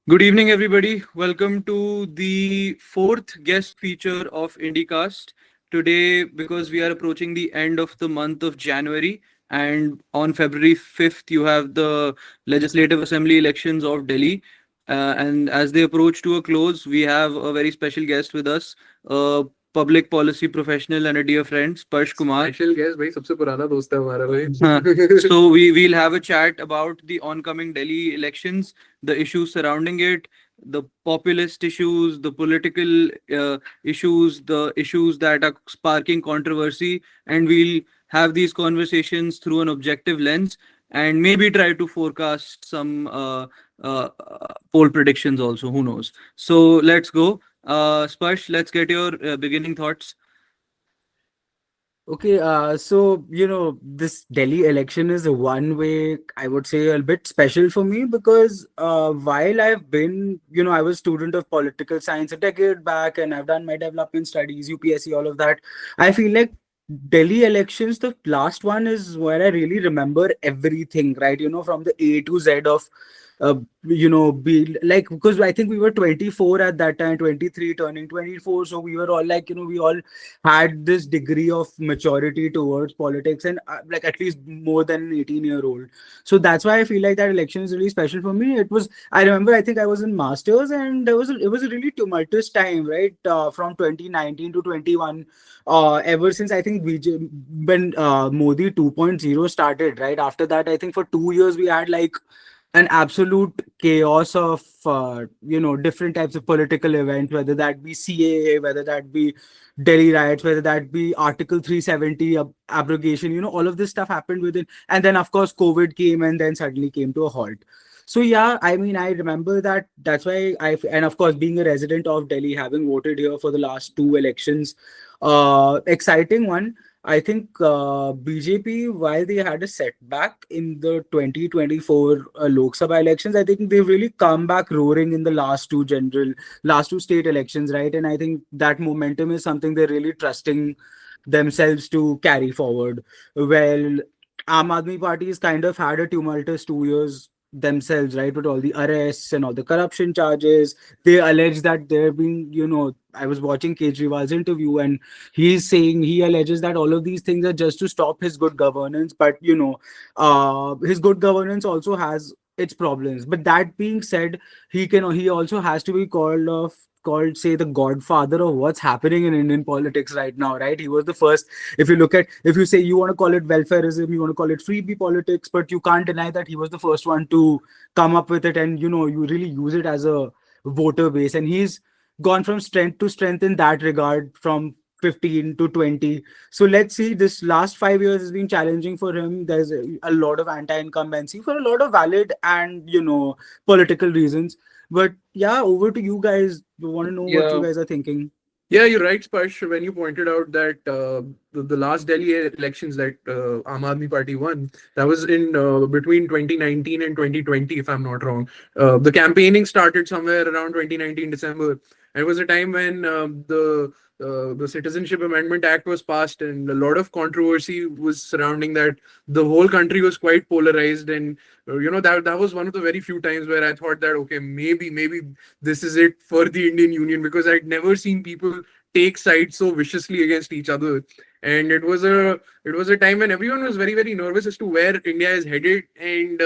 Good evening, everybody. Welcome to the fourth guest feature of IndieCast. Today, because we are approaching the end of the month of January, and on February 5th, you have the Legislative Assembly elections of Delhi. And as they approach to a close, we have a very special guest with us, a public policy professional and a dear friend, Sparsh Kumar. Special guest भाई सबसे पुराना दोस्त है हमारा भाई So we'll have a chat about the oncoming Delhi elections, the issues surrounding it, the populist issues, the political issues, the issues that are sparking controversy, and we'll have these conversations through an objective lens and maybe try to forecast some poll predictions also. Who knows? So let's go. Sparsh, let's get your beginning thoughts. Okay, this Delhi election is one way I would say a bit special for me because while I've been, I was student of political science a decade back and I've done my development studies, UPSC, all of that. I feel like Delhi elections, the last one is where I really remember everything, right? From the A to Z of be like, because I think we were 24 at that time, 23 turning 24, so we were all like, we all had this degree of maturity towards politics, and like at least more than an 18-year-old. So that's why I feel like that election is really special for me. I remember, I think I was in masters, and it was a really tumultuous time, right? From 2019 to 21, ever since I think when Modi 2.0 started, right? After that, I think for 2 years we had like an absolute chaos of different types of political events, whether that be CAA, whether that be Delhi riots, whether that be Article 370 abrogation. All of this stuff happened within, and then of course COVID came and then suddenly came to a halt. So yeah, I mean, I remember that. That's why and of course being a resident of Delhi, having voted here for the last two elections, exciting one. I think BJP, while they had a setback in the 2024 Lok Sabha elections, I think they've really come back roaring in the last two state elections, right? And I think that momentum is something they're really trusting themselves to carry forward. Well, Aam Aadmi Party has kind of had a tumultuous 2 years themselves, right? With all the arrests and all the corruption charges. They allege that there have been, I was watching Kejriwal's interview and he alleges that all of these things are just to stop his good governance. But, his good governance also has its problems. But that being said, he also has to be called say the godfather of what's happening in Indian politics right now, right? He was the first. If you say you want to call it welfareism, you want to call it freebie politics, but you can't deny that he was the first one to come up with it, and you really use it as a voter base, and he's gone from strength to strength in that regard, from 15 to 20. So let's see, this last 5 years has been challenging for him. There's a lot of anti-incumbency for a lot of valid and political reasons. But yeah, over to you guys. We want to know what you Yeah. guys are thinking. Yeah, you're right, Sparsh, when you pointed out that the last Delhi elections that Aam Aadmi Party won, that was in between 2019 and 2020, if I'm not wrong. The campaigning started somewhere around 2019 December. And it was a time when the Citizenship Amendment Act was passed, and a lot of controversy was surrounding that. The whole country was quite polarized, and that was one of the very few times where I thought that okay, maybe this is it for the Indian Union, because I'd never seen people take sides so viciously against each other. And it was a time when everyone was very, very nervous as to where India is headed. And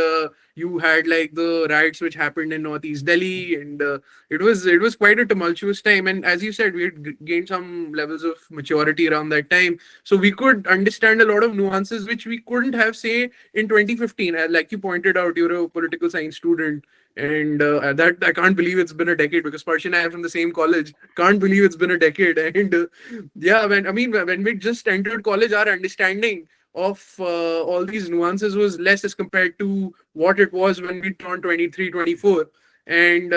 you had like the riots which happened in Northeast Delhi, and it was quite a tumultuous time. And as you said, we had gained some levels of maturity around that time, so we could understand a lot of nuances which we couldn't have, say, in 2015. Like you pointed out, you're a political science student, and that I can't believe it's been a decade, because Sparsh and I are from the same college. Can't believe it's been a decade. And yeah, when we just entered college, our understanding of all these nuances was less as compared to what it was when we turned 23, 24. And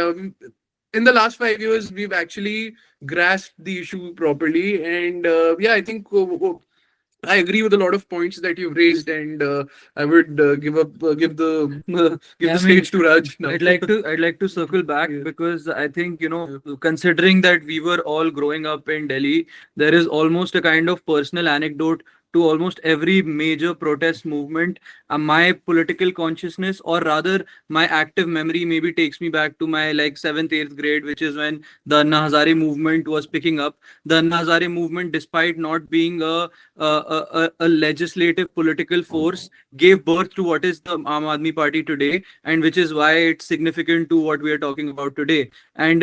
in the last 5 years, we've actually grasped the issue properly. And yeah, I think I agree with a lot of points that you've raised, and I would give the give Yeah, the stage to Raj now. I'd like to circle back Yeah. because I think, considering that we were all growing up in Delhi, there is almost a kind of personal anecdote to almost every major protest movement. My political consciousness, or rather my active memory, maybe takes me back to my like 7th, 8th grade, which is when the Anna Hazare movement was picking up. The Anna Hazare movement, despite not being a legislative political force, gave birth to what is the Aam Aadmi Party today, and which is why it's significant to what we are talking about today. And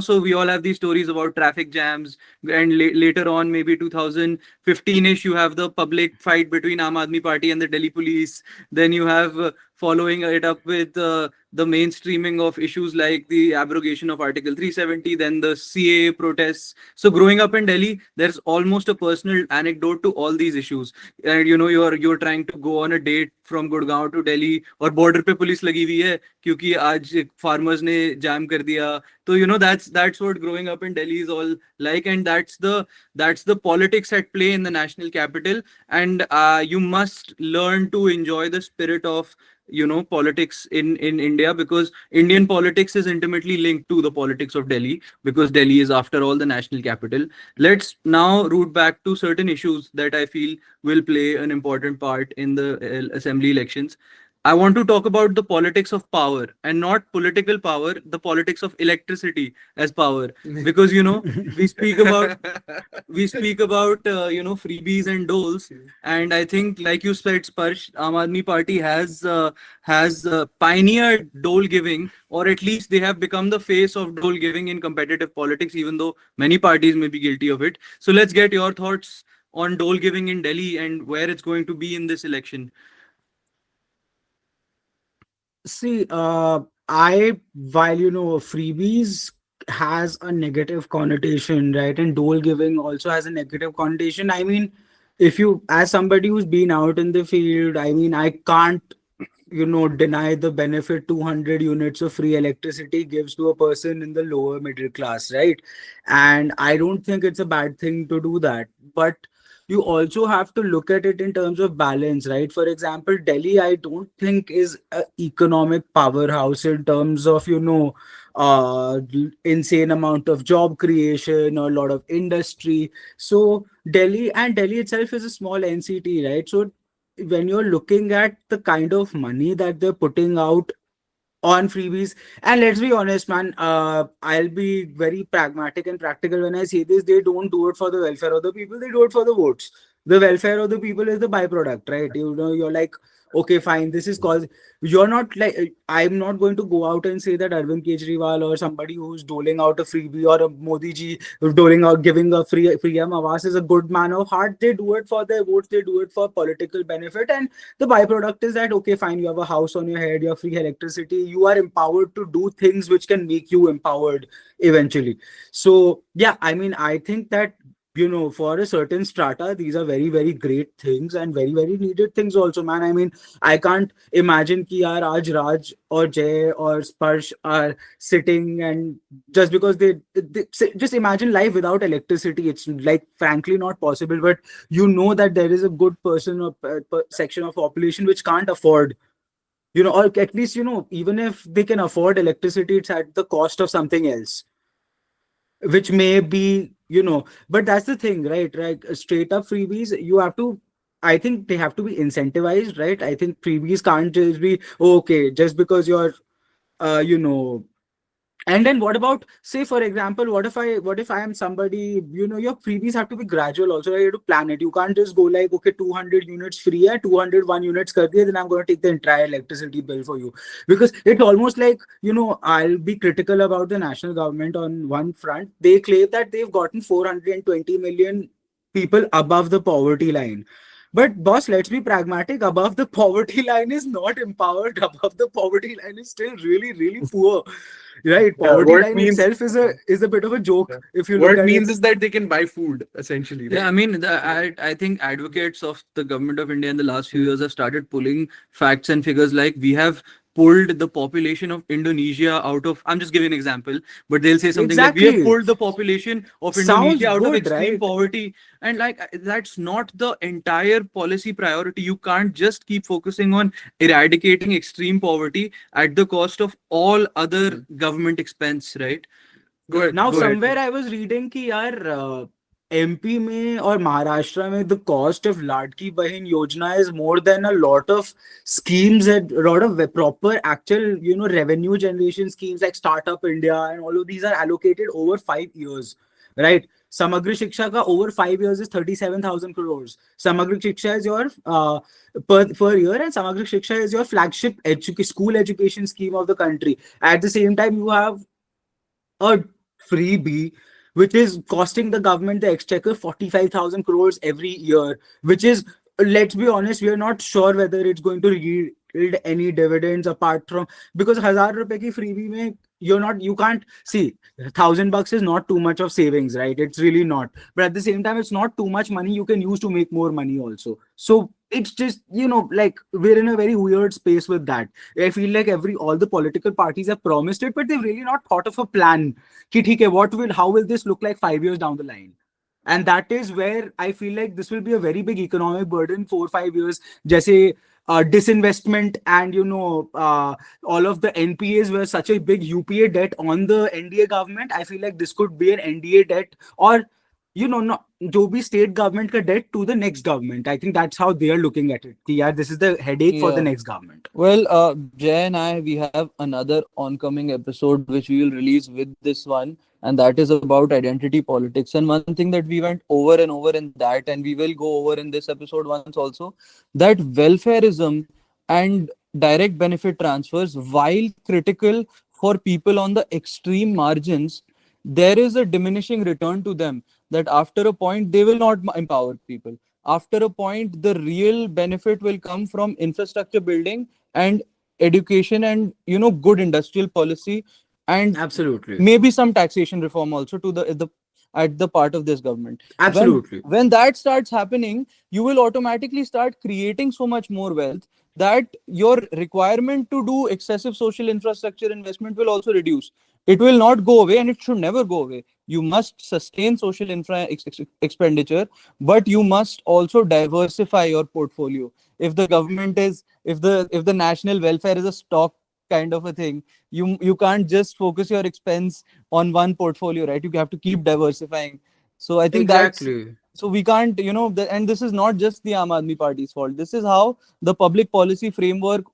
so we all have these stories about traffic jams, and later on, maybe 2015ish, you have the public fight between Aam Aadmi Party and the Delhi police. Then you have following it up with the mainstreaming of issues like the abrogation of Article 370, then the CAA protests. So growing up in Delhi, there's almost a personal anecdote to all these issues. And you're trying to go on a date from Gurgaon to Delhi, और border पे police लगी हुई है क्योंकि आज farmers ने jam कर दिया. So that's what growing up in Delhi is all like, and that's the politics at play in the national capital. And you must learn to enjoy the spirit of politics in India, because Indian politics is intimately linked to the politics of Delhi, because Delhi is after all the national capital. Let's now root back to certain issues that I feel will play an important part in the assembly elections. I want to talk about the politics of power, and not political power, the politics of electricity as power, because we speak about freebies and doles, and I think, like you said, Sparsh, Aam Aadmi Party has pioneered dole giving, or at least they have become the face of dole giving in competitive politics, even though many parties may be guilty of it. So let's get your thoughts on dole giving in Delhi and where it's going to be in this election. See, while freebies has a negative connotation, right, and dole giving also has a negative connotation. I mean, if you, as somebody who's been out in the field, I mean, I can't, deny the benefit 200 units of free electricity gives to a person in the lower middle class, right? And I don't think it's a bad thing to do that. But you also have to look at it in terms of balance, right? For example, Delhi, I don't think is an economic powerhouse in terms of, insane amount of job creation or a lot of industry. So Delhi itself is a small NCT, right? So when you're looking at the kind of money that they're putting out on freebies, and let's be honest, man, I'll be very pragmatic and practical when I say this. They don't do it for the welfare of the people, they do it for the votes. The welfare of the people is the byproduct, right? You're like, okay, fine, this is cause you're not like, I'm not going to go out and say that Arvind Kejriwal or somebody who's doling out a freebie, or a Modi ji doling out, giving a free Awas is a good man of heart. They do it for their votes, they do it for political benefit, and the byproduct is that, okay, fine, you have a house on your head, you have free electricity, you are empowered to do things which can make you empowered eventually. So yeah, I mean, I think that for a certain strata, these are very, very great things and very, very needed things also, man. I mean, I can't imagine ki yaar aaj Raj or Jay or Sparsh are sitting, and just because they just imagine life without electricity. It's like frankly not possible. But that there is a good person or section of population which can't afford, or at least, even if they can afford electricity, it's at the cost of something else, which may be, but that's the thing, right? Straight up freebies, I think they have to be incentivized, right? I think freebies can't just be, okay, just because you're, and then what about, say, for example, what if I am somebody, your freebies have to be gradual also. You have to plan it. You can't just go like, okay, 200 units free, 201 units kar diye, then I'm going to take the entire electricity bill for you. Because it's almost like, I'll be critical about the national government on one front. They claim that they've gotten 420 million people above the poverty line. But boss, let's be pragmatic. Above the poverty line is not empowered. Above the poverty line is still really, really poor. Right? Poverty line itself is a bit of a joke. Yeah. If you What look it at means it. is that they can buy food, essentially. Yeah, I mean, I think advocates of the government of India in the last few years have started pulling facts and figures, like we have pulled the population of Indonesia out of, I'm just giving an example, but they'll say something like we have Exactly. pulled the population of Sounds Indonesia out of good, extreme right? poverty. And like, that's not the entire policy priority. You can't just keep focusing on eradicating extreme poverty at the cost of all other government expense, right? Go ahead. Now, go ahead. somewhere I was reading ki yaar, MP में और महाराष्ट्र में the cost of Ladki Bahin Yojana is more than a lot of schemes and a lot of proper actual, you know, revenue generation schemes like Startup India and all of these are allocated over 5 years, right? Samagri Shiksha ka over 5 years is 37,000 crores. Samagri Shiksha is your per year, and Samagri Shiksha is your flagship school education scheme of the country. At the same time, you have a freebie which is costing the government the exchequer 45,000 crores every year, which is, let's be honest, we are not sure whether it's going to yield any dividends apart from, because 1,000 rupees ki freebie mein you can't see, $1,000 is not too much of savings, right? It's really not. But at the same time, it's not too much money you can use to make more money also. So it's just, you know, like we're in a very weird space with that. I feel like all the political parties have promised it, but they've really not thought of a plan. Ki, theek hai, how will this look like 5 years down the line? And that is where I feel like this will be a very big economic burden 4 or 5 years. Jaise disinvestment and, you know, all of the NPAs were such a big UPA debt on the NDA government. I feel like this could be an NDA debt, or, you know, no, जो भी state government का debt to the next government. I think that's how they are looking at it. कि यार, this is the headache for the Yeah. next government. Well, Jay and I, we have another oncoming episode which we will release with this one, and that is about identity politics. And one thing that we went over and over in that, and we will go over in this episode once also, that welfareism and direct benefit transfers, while critical for people on the extreme margins, there is a diminishing return to them. That after a point, they will not empower people. After a point, the real benefit will come from infrastructure building and education and, you know, good industrial policy, and Absolutely. maybe some taxation reform also to the at the part of this government. Absolutely. When that starts happening, you will automatically start creating so much more wealth that your requirement to do excessive social infrastructure investment will also reduce. It will not go away, and it should never go away. You must sustain social expenditure, but you must also diversify your portfolio. If the government is, if the national welfare is a stock kind of a thing, you can't just focus your expense on one portfolio, right? You have to keep diversifying. So I think that's, Exactly. so we can't, you know, and this is not just the Aam Aadmi Party's fault. This is how the public policy framework,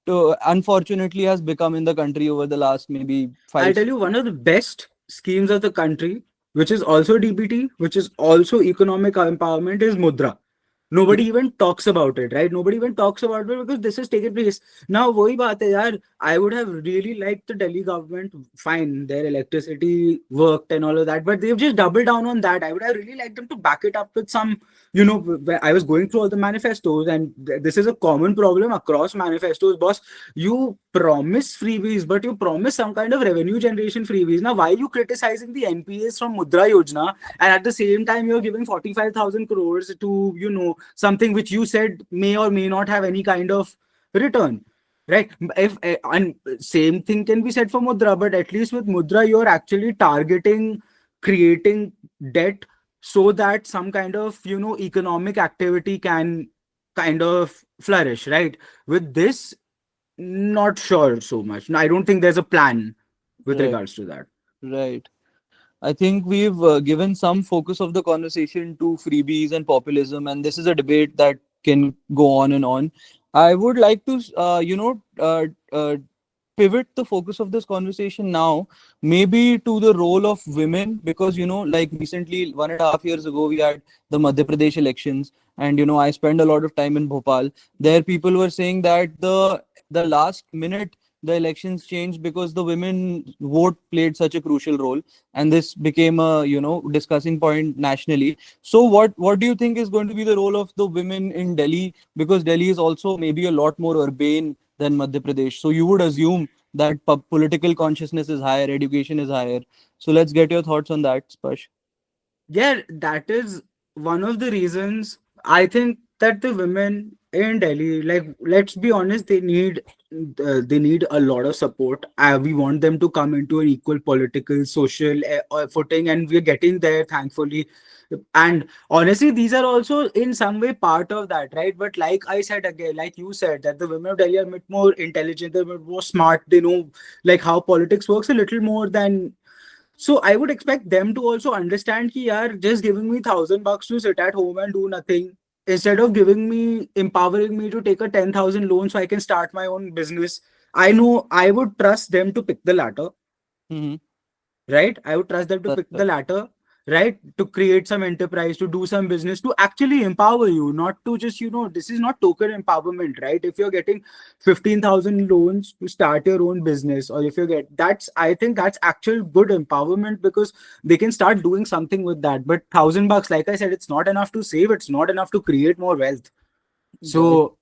unfortunately, has become in the country over the last maybe I'll 5. tell you one of the best schemes of the country, which is also DBT, which is also economic empowerment, is Mudra. Nobody even talks about it, right? Nobody even talks about it because this has taken place. Now, वही बात है यार, I would have really liked the Delhi government, fine, their electricity worked and all of that, but they've just doubled down on that. I would have really liked them to back it up with some, you know, I was going through all the manifestos, and this is a common problem across manifestos, boss. You promise freebies, but you promise some kind of revenue generation freebies. Now, why are you criticizing the NPAs from Mudra Yojana, and at the same time you're giving 45,000 crores to, you know, something which you said may or may not have any kind of return, right? If and same thing can be said for Mudra, but at least with Mudra you're actually targeting creating debt so that some kind of, you know, economic activity can kind of flourish, right? With this, not sure so much. I don't think there's a plan with Right. regards to that. Right. I think we've given some focus of the conversation to freebies and populism, and this is a debate that can go on and on. I would like to, pivot the focus of this conversation now, maybe to the role of women, because, you know, like recently, 1.5 years ago, we had the Madhya Pradesh elections, and, you know, I spent a lot of time in Bhopal. There, people were saying that the last minute the elections changed because the women vote played such a crucial role, and this became a, you know, discussing point nationally. So what do you think is going to be the role of the women in Delhi, because Delhi is also maybe a lot more urbane than Madhya Pradesh, so you would assume that political consciousness is higher, education is higher. So let's get your thoughts on that, Spash. Yeah, that is one of the reasons I think that the women in Delhi, like, let's be honest, they need a lot of support. We want them to come into an equal political, social footing, and we're getting there, thankfully. And honestly, these are also in some way part of that, right? But like I said again, like you said, that the women of Delhi are a bit more intelligent, they're a bit more smart, they know like how politics works a little more than So I would expect them to also understand कि यार just giving me $1,000 to sit at home and do nothing instead of empowering me to take a 10,000 loan so I can start my own business. I know I would trust them to pick the latter, Mm-hmm. right? I would trust them to That's pick the right. latter, right? To create some enterprise, to do some business, to actually empower you, not to just, this is not token empowerment, right? If you're getting 15,000 loans to start your own business, or if you get I think that's actual good empowerment because they can start doing something with that. But $1,000, like I said, it's not enough to save, it's not enough to create more wealth. Right. So,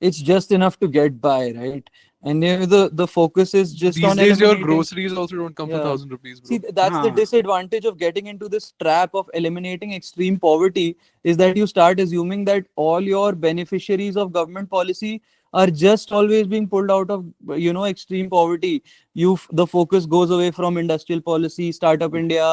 It's just enough to get by, right? And the focus is just These on days, your eliminating. groceries also don't come for Yeah. 1,000 rupees, See, bro. that's the huh. disadvantage of getting into this trap of eliminating extreme poverty is that you start assuming that all your beneficiaries of government policy are just always being pulled out of, extreme poverty. The focus goes away from industrial policy, startup India,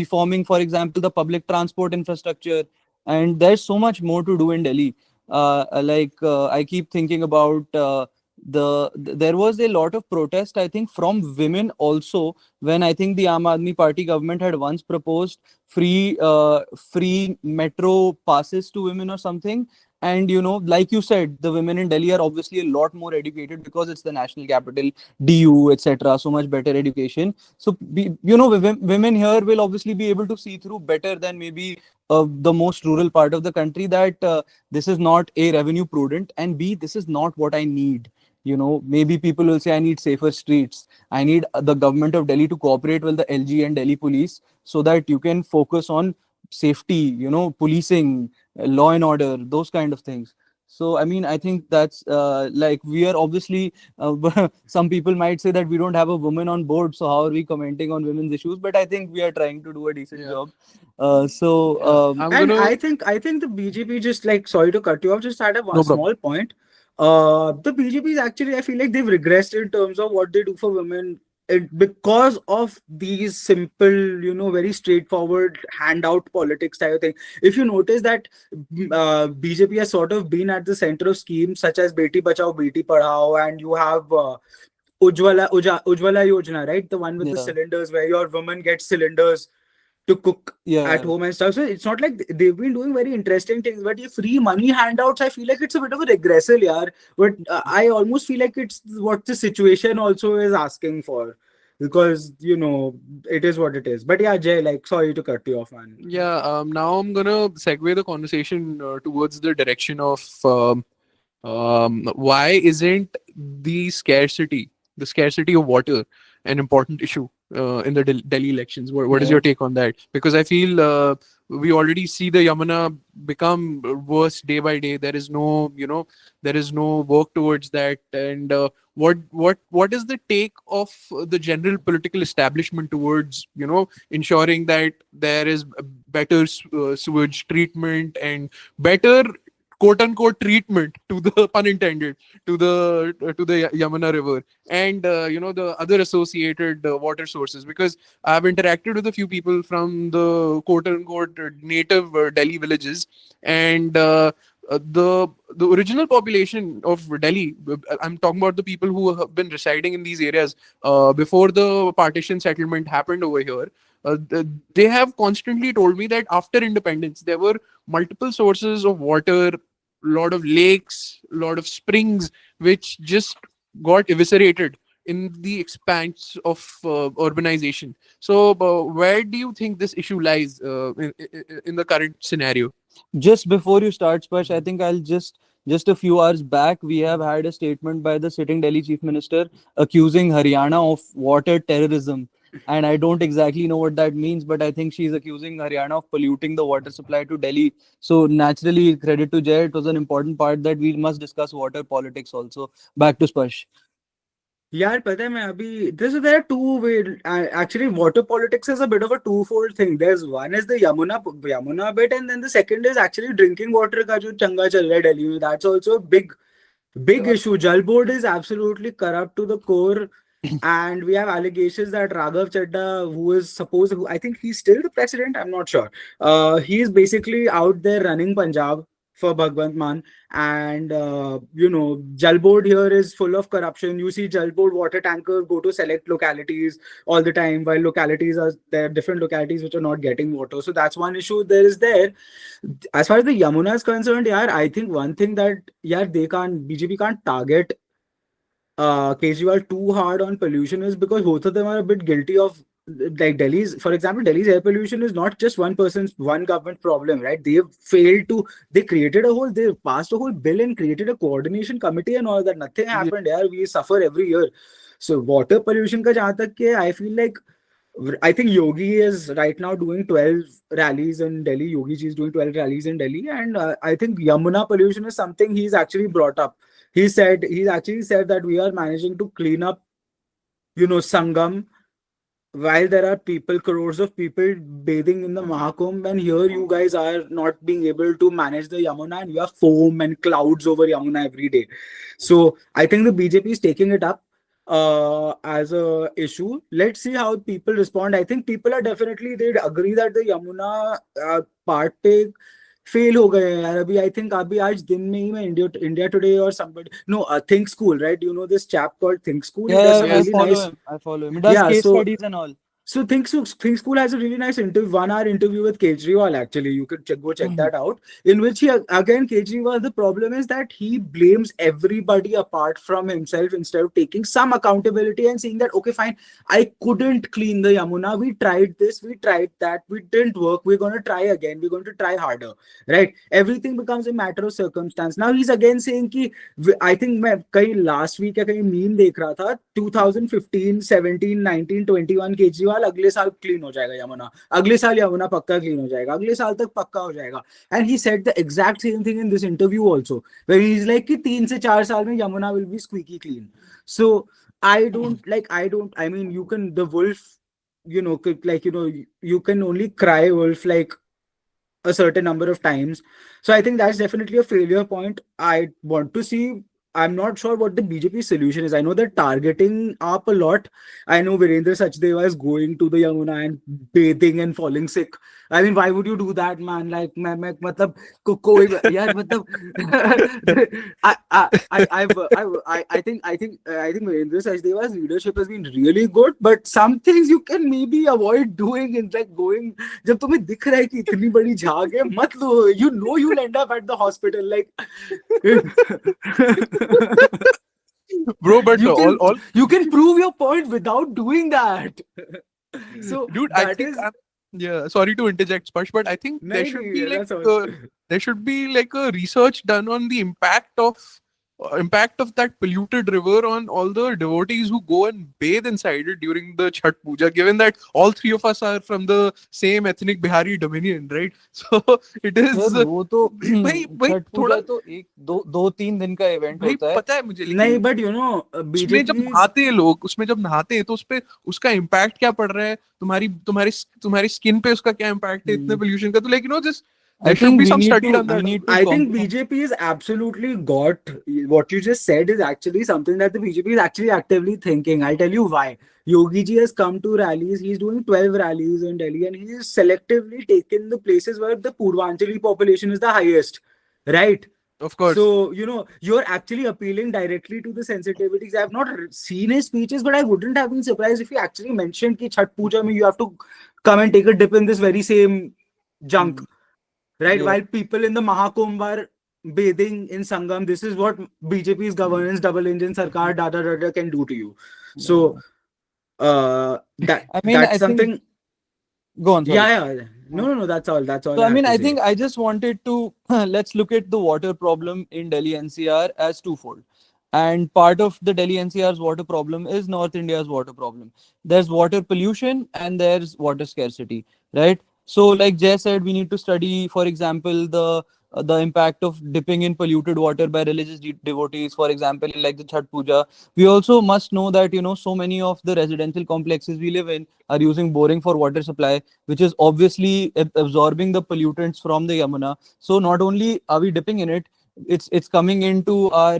reforming, for example, the public transport infrastructure. And there's so much more to do in Delhi. I keep thinking about there was a lot of protest, I think, from women also, when I think the Aam Aadmi Party government had once proposed free metro passes to women or something. And like you said, the women in Delhi are obviously a lot more educated because it's the national capital, DU, etc. So much better education. So women here will obviously be able to see through better than maybe the most rural part of the country, that this is not a revenue prudent, and B, this is not what I need. Maybe people will say I need safer streets, I need the government of Delhi to cooperate with the LG and Delhi police so that you can focus on safety, policing, law and order, those kind of things. So I mean, I think that's like, we are obviously some people might say that we don't have a woman on board, so how are we commenting on women's issues? But I think we are trying to do a decent Yeah. job. So Yeah. I'm And gonna. I think the BJP, just like, sorry to cut you off, just had a No problem. small point. The BJP is actually, I feel like they've regressed in terms of what they do for women, because of these simple, very straightforward handout politics type of thing. If you notice that BJP has sort of been at the center of schemes such as Beti Bachao, Beti Padhao, and you have Ujjwala Yojana, right? The one with the yeah, cylinders where your woman gets cylinders to cook at yeah. home and stuff. So it's not like they've been doing very interesting things, but your free money handouts, I feel like it's a bit of a regressal, yeah. But I almost feel like it's what the situation also is asking for, because it is what it is. But yeah, Jay, like, sorry to cut you off, man. Yeah. Now I'm gonna segue the conversation towards the direction of why isn't the scarcity of water, an important issue in the Delhi elections? What is Yeah. your take on that? Because I feel we already see the Yamuna become worse day by day. There is no work towards that. And what is the take of the general political establishment towards ensuring that there is better sewage treatment and better quote unquote treatment, to the pun intended, to the Yamuna River and the other associated water sources? Because I've interacted with a few people from the quote unquote native Delhi villages, and the original population of Delhi, I'm talking about the people who have been residing in these areas before the partition settlement happened over here. They have constantly told me that after independence there were multiple sources of water, lot of lakes, lot of springs, which just got eviscerated in the expanse of urbanization. So, where do you think this issue lies in the current scenario? Just before you start, Sparsh, I think I'll just a few hours back, we have had a statement by the sitting Delhi Chief Minister accusing Haryana of water terrorism. And I don't exactly know what that means, but I think she's accusing Haryana of polluting the water supply to Delhi. So naturally, credit to Jay, it was an important part that we must discuss water politics also. Back to Sparsh. यार पता है मैं अभी there are two way actually water politics is a bit of a twofold thing. There's one is the Yamuna bit, and then the second is actually drinking water का जो चंगा चल रहा है Delhi में. That's also a big issue. Jal board is absolutely corrupt to the core. And we have allegations that Raghav Chadda, I think he's still the president, I'm not sure. He's basically out there running Punjab for Bhagwant Mann. And Jal Board here is full of corruption. You see Jal Board water tankers go to select localities all the time, while there are different localities which are not getting water. So that's one issue there is there. As far as the Yamuna is concerned, yeah, I think one thing that BJP can't target Kejriwal too hard on pollution is because both of them are a bit guilty of, like, for example, Delhi's air pollution is not just one government problem, right? They passed a whole bill and created a coordination committee and all that. Nothing happened. Yeah, we suffer every year. So water pollution ka jahan tak ke, I feel like, I think Yogi is right now doing 12 rallies in Delhi. Yogi ji is doing 12 rallies in Delhi. And I think Yamuna pollution is something he's actually brought up. He's actually said that we are managing to clean up, Sangam, while there are crores of people bathing in the Mahakumbh, and here you guys are not being able to manage the Yamuna, and you have foam and clouds over Yamuna every day. So I think the BJP is taking it up as a issue. Let's see how people respond. I think people are they'd agree that the Yamuna part पे fail हो गए हैं यार अभी. I think अभी आज दिन में ही मैं इंडिया टुडे और somebody think school, right? You know this chap called think school? Yeah, I Really follow nice. him. I follow him. He does case studies and all. So Think School has a really nice 1-hour interview with Kejriwal. Actually, you could go check that out. In which Kejriwal, the problem is that he blames everybody apart from himself instead of taking some accountability and saying that, okay, fine, I couldn't clean the Yamuna. We tried this, we tried that, we didn't work. We're going to try again. We're going to try harder, right? Everything becomes a matter of circumstance. Now he's again saying कि I think मैं last week या कहीं meme देख रहा था 2015, 17, 19, 21 Kejriwal अगले साल clean हो जाएगा यमुना, अगले साल यमुना पक्का क्लीन हो जाएगा, अगले साल तक पक्का हो जाएगा. And he said the exact same thing in this interview also, where he's like कि 3 से 4 साल में Yamuna will be squeaky clean. So I mean, you can, the wolf, you can only cry wolf like a certain number of times. So I think that's definitely a failure point. I'm not sure what the BJP solution is. I know they're targeting up a lot. I know Virendra Sachdeva is going to the Yamuna and bathing and falling sick. I mean, why would you do that, man? Like, matlab, yaar, matlab, I think Virendra Sachdeva's leadership has been really good, but some things you can maybe avoid doing. In like going, जब तुम्हें दिख रहा है कि इतनी बड़ी झाग है, मत लो. You know you'll end up at the hospital. Like, bro, but you can prove your point without doing that. So, dude, I think yeah, sorry to interject, Sparsh, but I think there should be like a research done on the impact of that polluted river on all the devotees who go and bathe inside it during the Chhat Puja, given that all three of us are from the same ethnic Bihari dominion, right? So it is वो तो भाई छठ पूजा तो एक दो तीन दिन का event भाई होता है. पता है मुझे, नहीं, but उसमें जब नहाते हैं लोग, तो उसका इम्पैक्ट क्या पड़ रहा है, तुम्हारी स्किन पे उसका क्या इम्पैक्ट है इतने पोल्यूशन का. तो like just there should be some study done that. I think BJP is absolutely got what you just said is actually something that the BJP is actually actively thinking. I'll tell you why. Yogi ji has come to rallies. He's doing 12 rallies in Delhi, and he has selectively taken the places where the Purvanchali population is the highest, right? Of course. So, you're actually appealing directly to the sensitivities. I have not seen his speeches, but I wouldn't have been surprised if he actually mentioned that Chhat Puja mein you have to come and take a dip in this very same junk. Right, yeah. While people in the Mahakumbh are bathing in Sangam, this is what BJP's governance, double engine sarkar, dada can do to you. So, that's something. Go on. Sorry. Yeah. No. That's all. So I mean, I think I just wanted to let's look at the water problem in Delhi NCR as twofold. And part of the Delhi NCR's water problem is North India's water problem. There's water pollution and there's water scarcity, right? So like Jay said, we need to study, for example, the impact of dipping in polluted water by religious devotees, for example, like the Chhat Puja. We also must know that, so many of the residential complexes we live in are using boring for water supply, which is obviously absorbing the pollutants from the Yamuna. So not only are we dipping in it, it's coming into our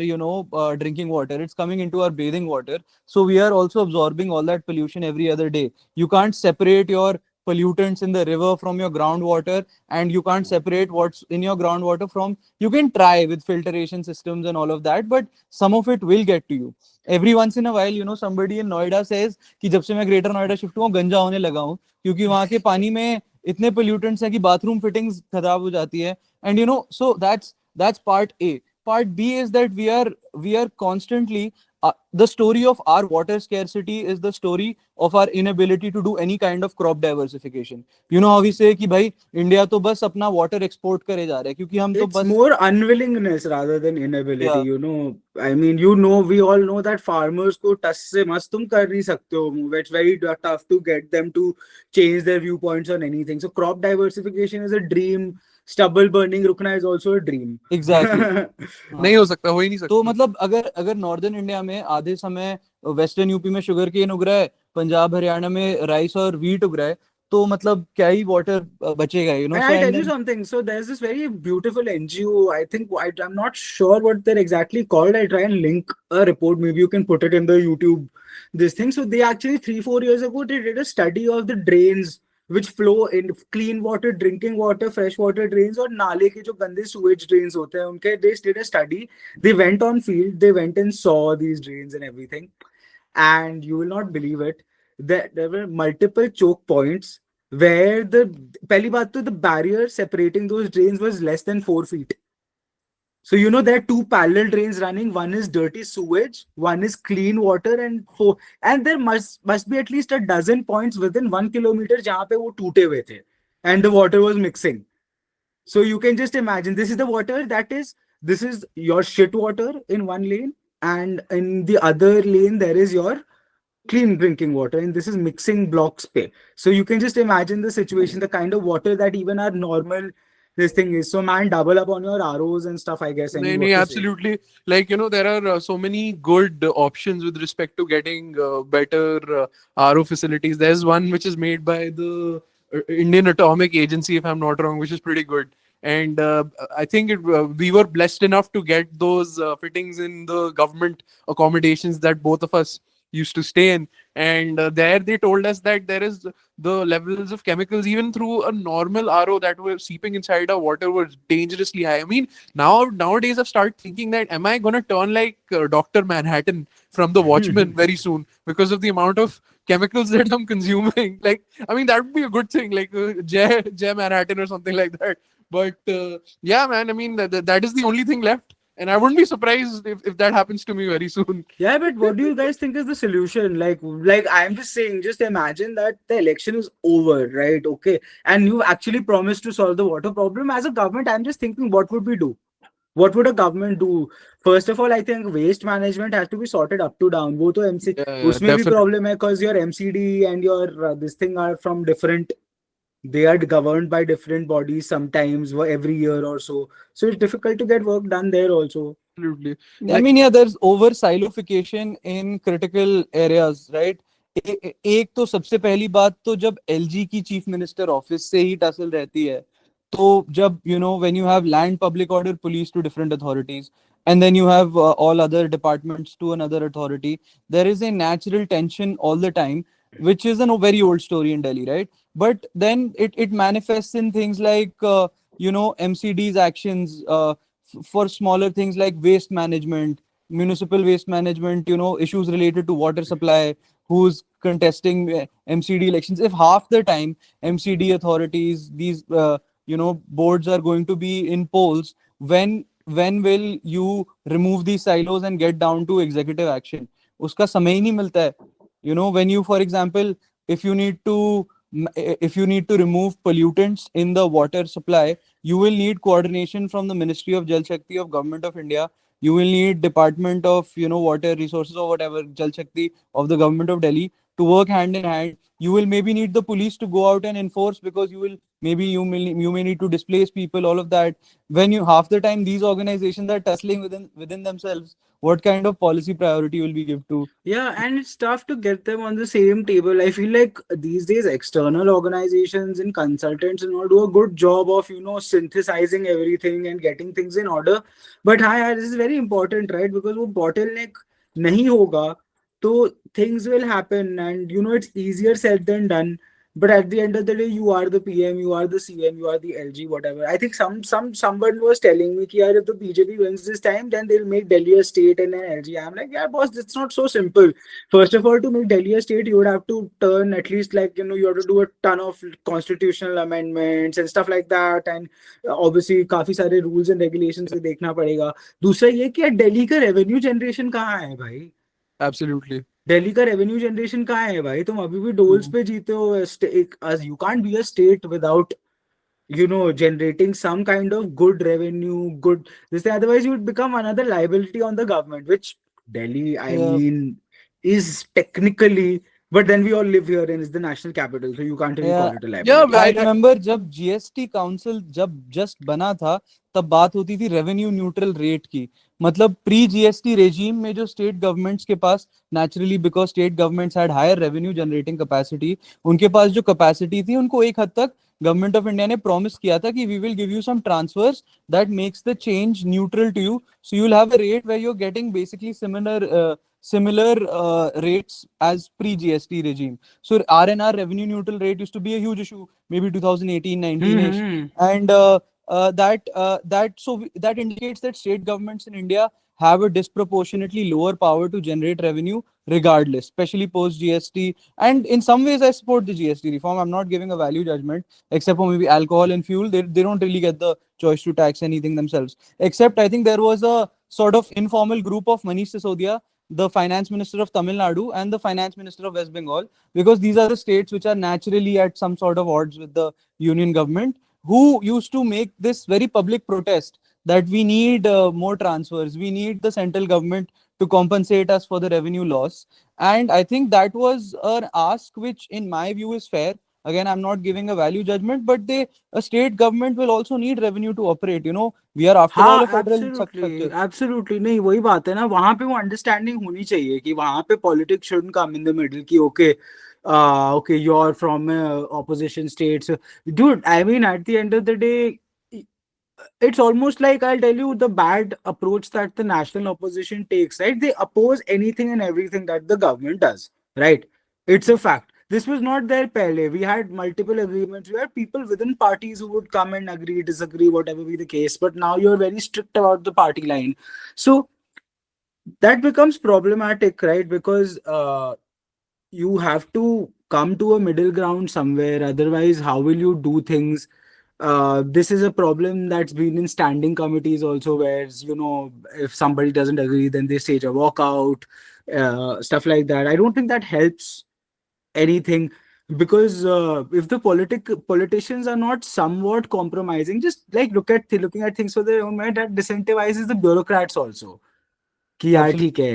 drinking water, it's coming into our bathing water. So we are also absorbing all that pollution every other day. You can't separate your pollutants in the river from your groundwater, and you can't separate what's in your groundwater from. You can try with filtration systems and all of that, but some of it will get to you. Every once in a while, somebody in Noida says कि जब से मैं greater Noida shift हुआ गंजा होने लगा हूँ, क्योंकि वहां के पानी में इतने pollutants हैं कि बाथरूम फिटिंग्स खराब हो जाती है. And so that's part A. Part B is that we are constantly the story of our water scarcity is the story of our inability to do any kind of crop diversification. You know how we say कि भाई India तो बस अपना water export करे जा रहा है, क्योंकि हम तो It's बस more unwillingness rather than inability, yeah. I mean, we all know that farmers को टस से मस तुम कर नहीं सकते हो. It's very tough to get them to change their viewpoints on anything. So crop diversification is a dream. Stubble burning रुकना is also a dream. Exactly. नहीं हो सकता, हो ही नहीं सकता. तो मतलब अगर नॉर्दर्न इंडिया में आधे समय वेस्टर्न यूपी में शुगर केन उग रहा है, पंजाब हरियाणा में राइस और वीट उग रहा है, तो मतलब क्या ही वाटर बचेगा, And So, I'll and tell you then, something. So there's this very beautiful NGO. I think I'm not sure what they're exactly called. I'll try and link a report. Maybe you can put it in the YouTube. This thing. So they actually 3-4 years ago they did a study of the drains which flow in clean water, drinking water, fresh water drains और नाले के जो गंदे sewage drains होते हैं उनके. They did a study. They went on field. They went and saw these drains and everything. And you will not believe it. There were multiple choke points where पहली बात तो the barrier separating those drains was less than 4 feet. So there are two parallel drains running. One is dirty sewage, one is clean water, and there must be at least a dozen points within 1 kilometer जहाँ पे वो टूटे हुए थे, and the water was mixing. So you can just imagine, this is the water this is your shit water in one lane, and in the other lane there is your clean drinking water, and this is mixing blocks pay. So you can just imagine the situation, the kind of water that even our normal this thing is. So man, double up on your ROs and stuff, I guess. No, absolutely. Like, there are so many good options with respect to getting better RO facilities. There's one which is made by the Indian Atomic Agency, if I'm not wrong, which is pretty good. And I think we were blessed enough to get those fittings in the government accommodations that both of us used to stay in. And there they told us that there is the levels of chemicals even through a normal RO that were seeping inside our water was dangerously high. I mean, nowadays I've started thinking that am I gonna turn like Dr. Manhattan from The Watchmen very soon because of the amount of chemicals that I'm consuming? Like, I mean, that would be a good thing, like Jay Manhattan or something like that. But yeah, man, I mean, that is the only thing left. And I wouldn't be surprised if that happens to me very soon. Yeah, but what do you guys think is the solution? Like I'm just saying, just imagine that the election is over, right? Okay. And you actually promised to solve the water problem. As a government, I'm just thinking, what would we do? What would a government do? First of all, I think waste management has to be sorted up to down. वो तो MC उसमें भी problem है because your MCD and your this thing are from different. They are governed by different bodies sometimes every year or so. So it's difficult to get work done there also. Absolutely. I mean, yeah, there's over silofication in critical areas, right? एक तो सबसे पहली बात तो जब LG की chief minister office से ही tussle रहती है, तो जब when you have land public order police to different authorities, and then you have all other departments to another authority, there is a natural tension all the time, which is a very old story in Delhi, right? But then it manifests in things like MCD's actions for smaller things like waste management, municipal waste management, issues related to water supply, who's contesting MCD elections. If half the time MCD authorities, these boards are going to be in polls, when will you remove these silos and get down to executive action? Uska samay ही नहीं मिलता है. When you, for example, if you need to remove pollutants in the water supply, you will need coordination from the Ministry of Jal Shakti of Government of India. You will need Department of Water Resources or whatever, Jal Shakti of the Government of Delhi to work hand in hand. You will maybe need the police to go out and enforce, because you may need to displace people, all of that. When half the time these organizations are tussling within themselves, what kind of policy priority will we give to? Yeah, and it's tough to get them on the same table. I feel like these days external organizations and consultants and all do a good job of synthesizing everything and getting things in order. But this is very important, right? Because वो bottleneck नहीं होगा, तो things will happen, and it's easier said than done. but at the end of the day, you are the PM, you are the CM, you are the LG, whatever. I think someone was telling me कि यार if the BJP wins this time, then they'll make Delhi a state and an LG. I'm like, yeah, boss, it's not so simple. First of all, to make Delhi a state, you would have to turn at least like you have to do a ton of constitutional amendments and stuff like that, and obviously काफी सारे rules and regulations भी देखना पड़ेगा. दूसरा ये कि यार दिल्ली का revenue generation कहाँ है भाई? Absolutely. दिल्ली का रेवेन्यू जनरेशन कहाँ है भाई? तुम अभी भी डोल्स पे जीते हो. You can't be a state without generating some kind of good revenue, good this thing. Otherwise you would become another liability on the government, which Delhi, I Yeah. mean, is technically, but then we all live here and it's the national capital, so you can't really Yeah. call it a liability. I remember जब GST council जब just बना था तब बात होती थी revenue neutral rate की. मतलब प्री जीएसटी रेजीम में जो स्टेट गवर्नमेंट्स के पास naturally because state governments had higher revenue generating capacity, उनके पास जो कैपेसिटी थी उनको एक हद तक गवर्नमेंट ऑफ इंडिया ने प्रॉमिस किया था कि we will give you some transfers that makes the change neutral to you, so you will have a rate where you are getting basically similar rates as pre-GST regime. So RNR, revenue neutral rate, used to be a huge issue, maybe 2018-19ish, and that indicates that state governments in India have a disproportionately lower power to generate revenue regardless, especially post GST. And in some ways, I support the GST reform. I'm not giving a value judgment, except for maybe alcohol and fuel. They don't really get the choice to tax anything themselves. Except I think there was a sort of informal group of Manish Sisodia, the finance minister of Tamil Nadu, and the finance minister of West Bengal, because these are the states which are naturally at some sort of odds with the union government, who used to make this very public protest that we need more transfers, we need the central government to compensate us for the revenue loss. And I think that was an ask which in my view is fair. Again, I'm not giving a value judgment, but a state government will also need revenue to operate. We are after all a federal structure. Absolutely नहीं, वही बात है ना, वहां पे वो understanding होनी चाहिए कि वहां पे politics shouldn't come in the middle कि okay, you're from opposition states, dude. I mean, at the end of the day, it's almost like, I'll tell you the bad approach that the national opposition takes, right? They oppose anything and everything that the government does, right? It's a fact. This was not there pehle. We had multiple agreements. We had people within parties who would come and agree, disagree, whatever be the case. But now you're very strict about the party line. So that becomes problematic, right? Because you have to come to a middle ground somewhere. Otherwise, how will you do things? This is a problem that's been in standing committees also, where if somebody doesn't agree, then they stage a walkout, stuff like that. I don't think that helps anything, because if the politicians are not somewhat compromising, just like looking at things for their own merit, that disincentivizes the bureaucrats also. कि यार ठीक है,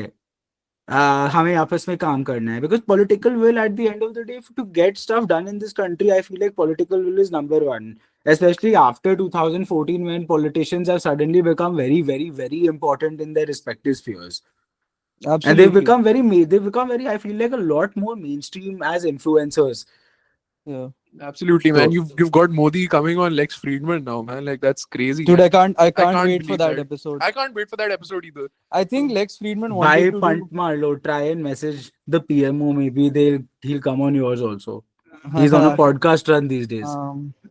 हमें आपस में काम करना है, because political will at the end of the day, to get stuff done in this country, I feel like political will is number one, especially after 2014, when politicians have suddenly become very, very, very important in their respective spheres. Absolutely. And they've become very, I feel like, a lot more mainstream as influencers. Yeah. Absolutely, man. So- You've got Modi coming on Lex Friedman now, man. Like, that's crazy. Dude, I can't can't wait for believe that that. episode. I can't wait for that episode either. I think Lex Friedman By wanted to punt Marlo, try and message the PMO. Maybe he'll come on yours also. do. He's on a podcast run these days.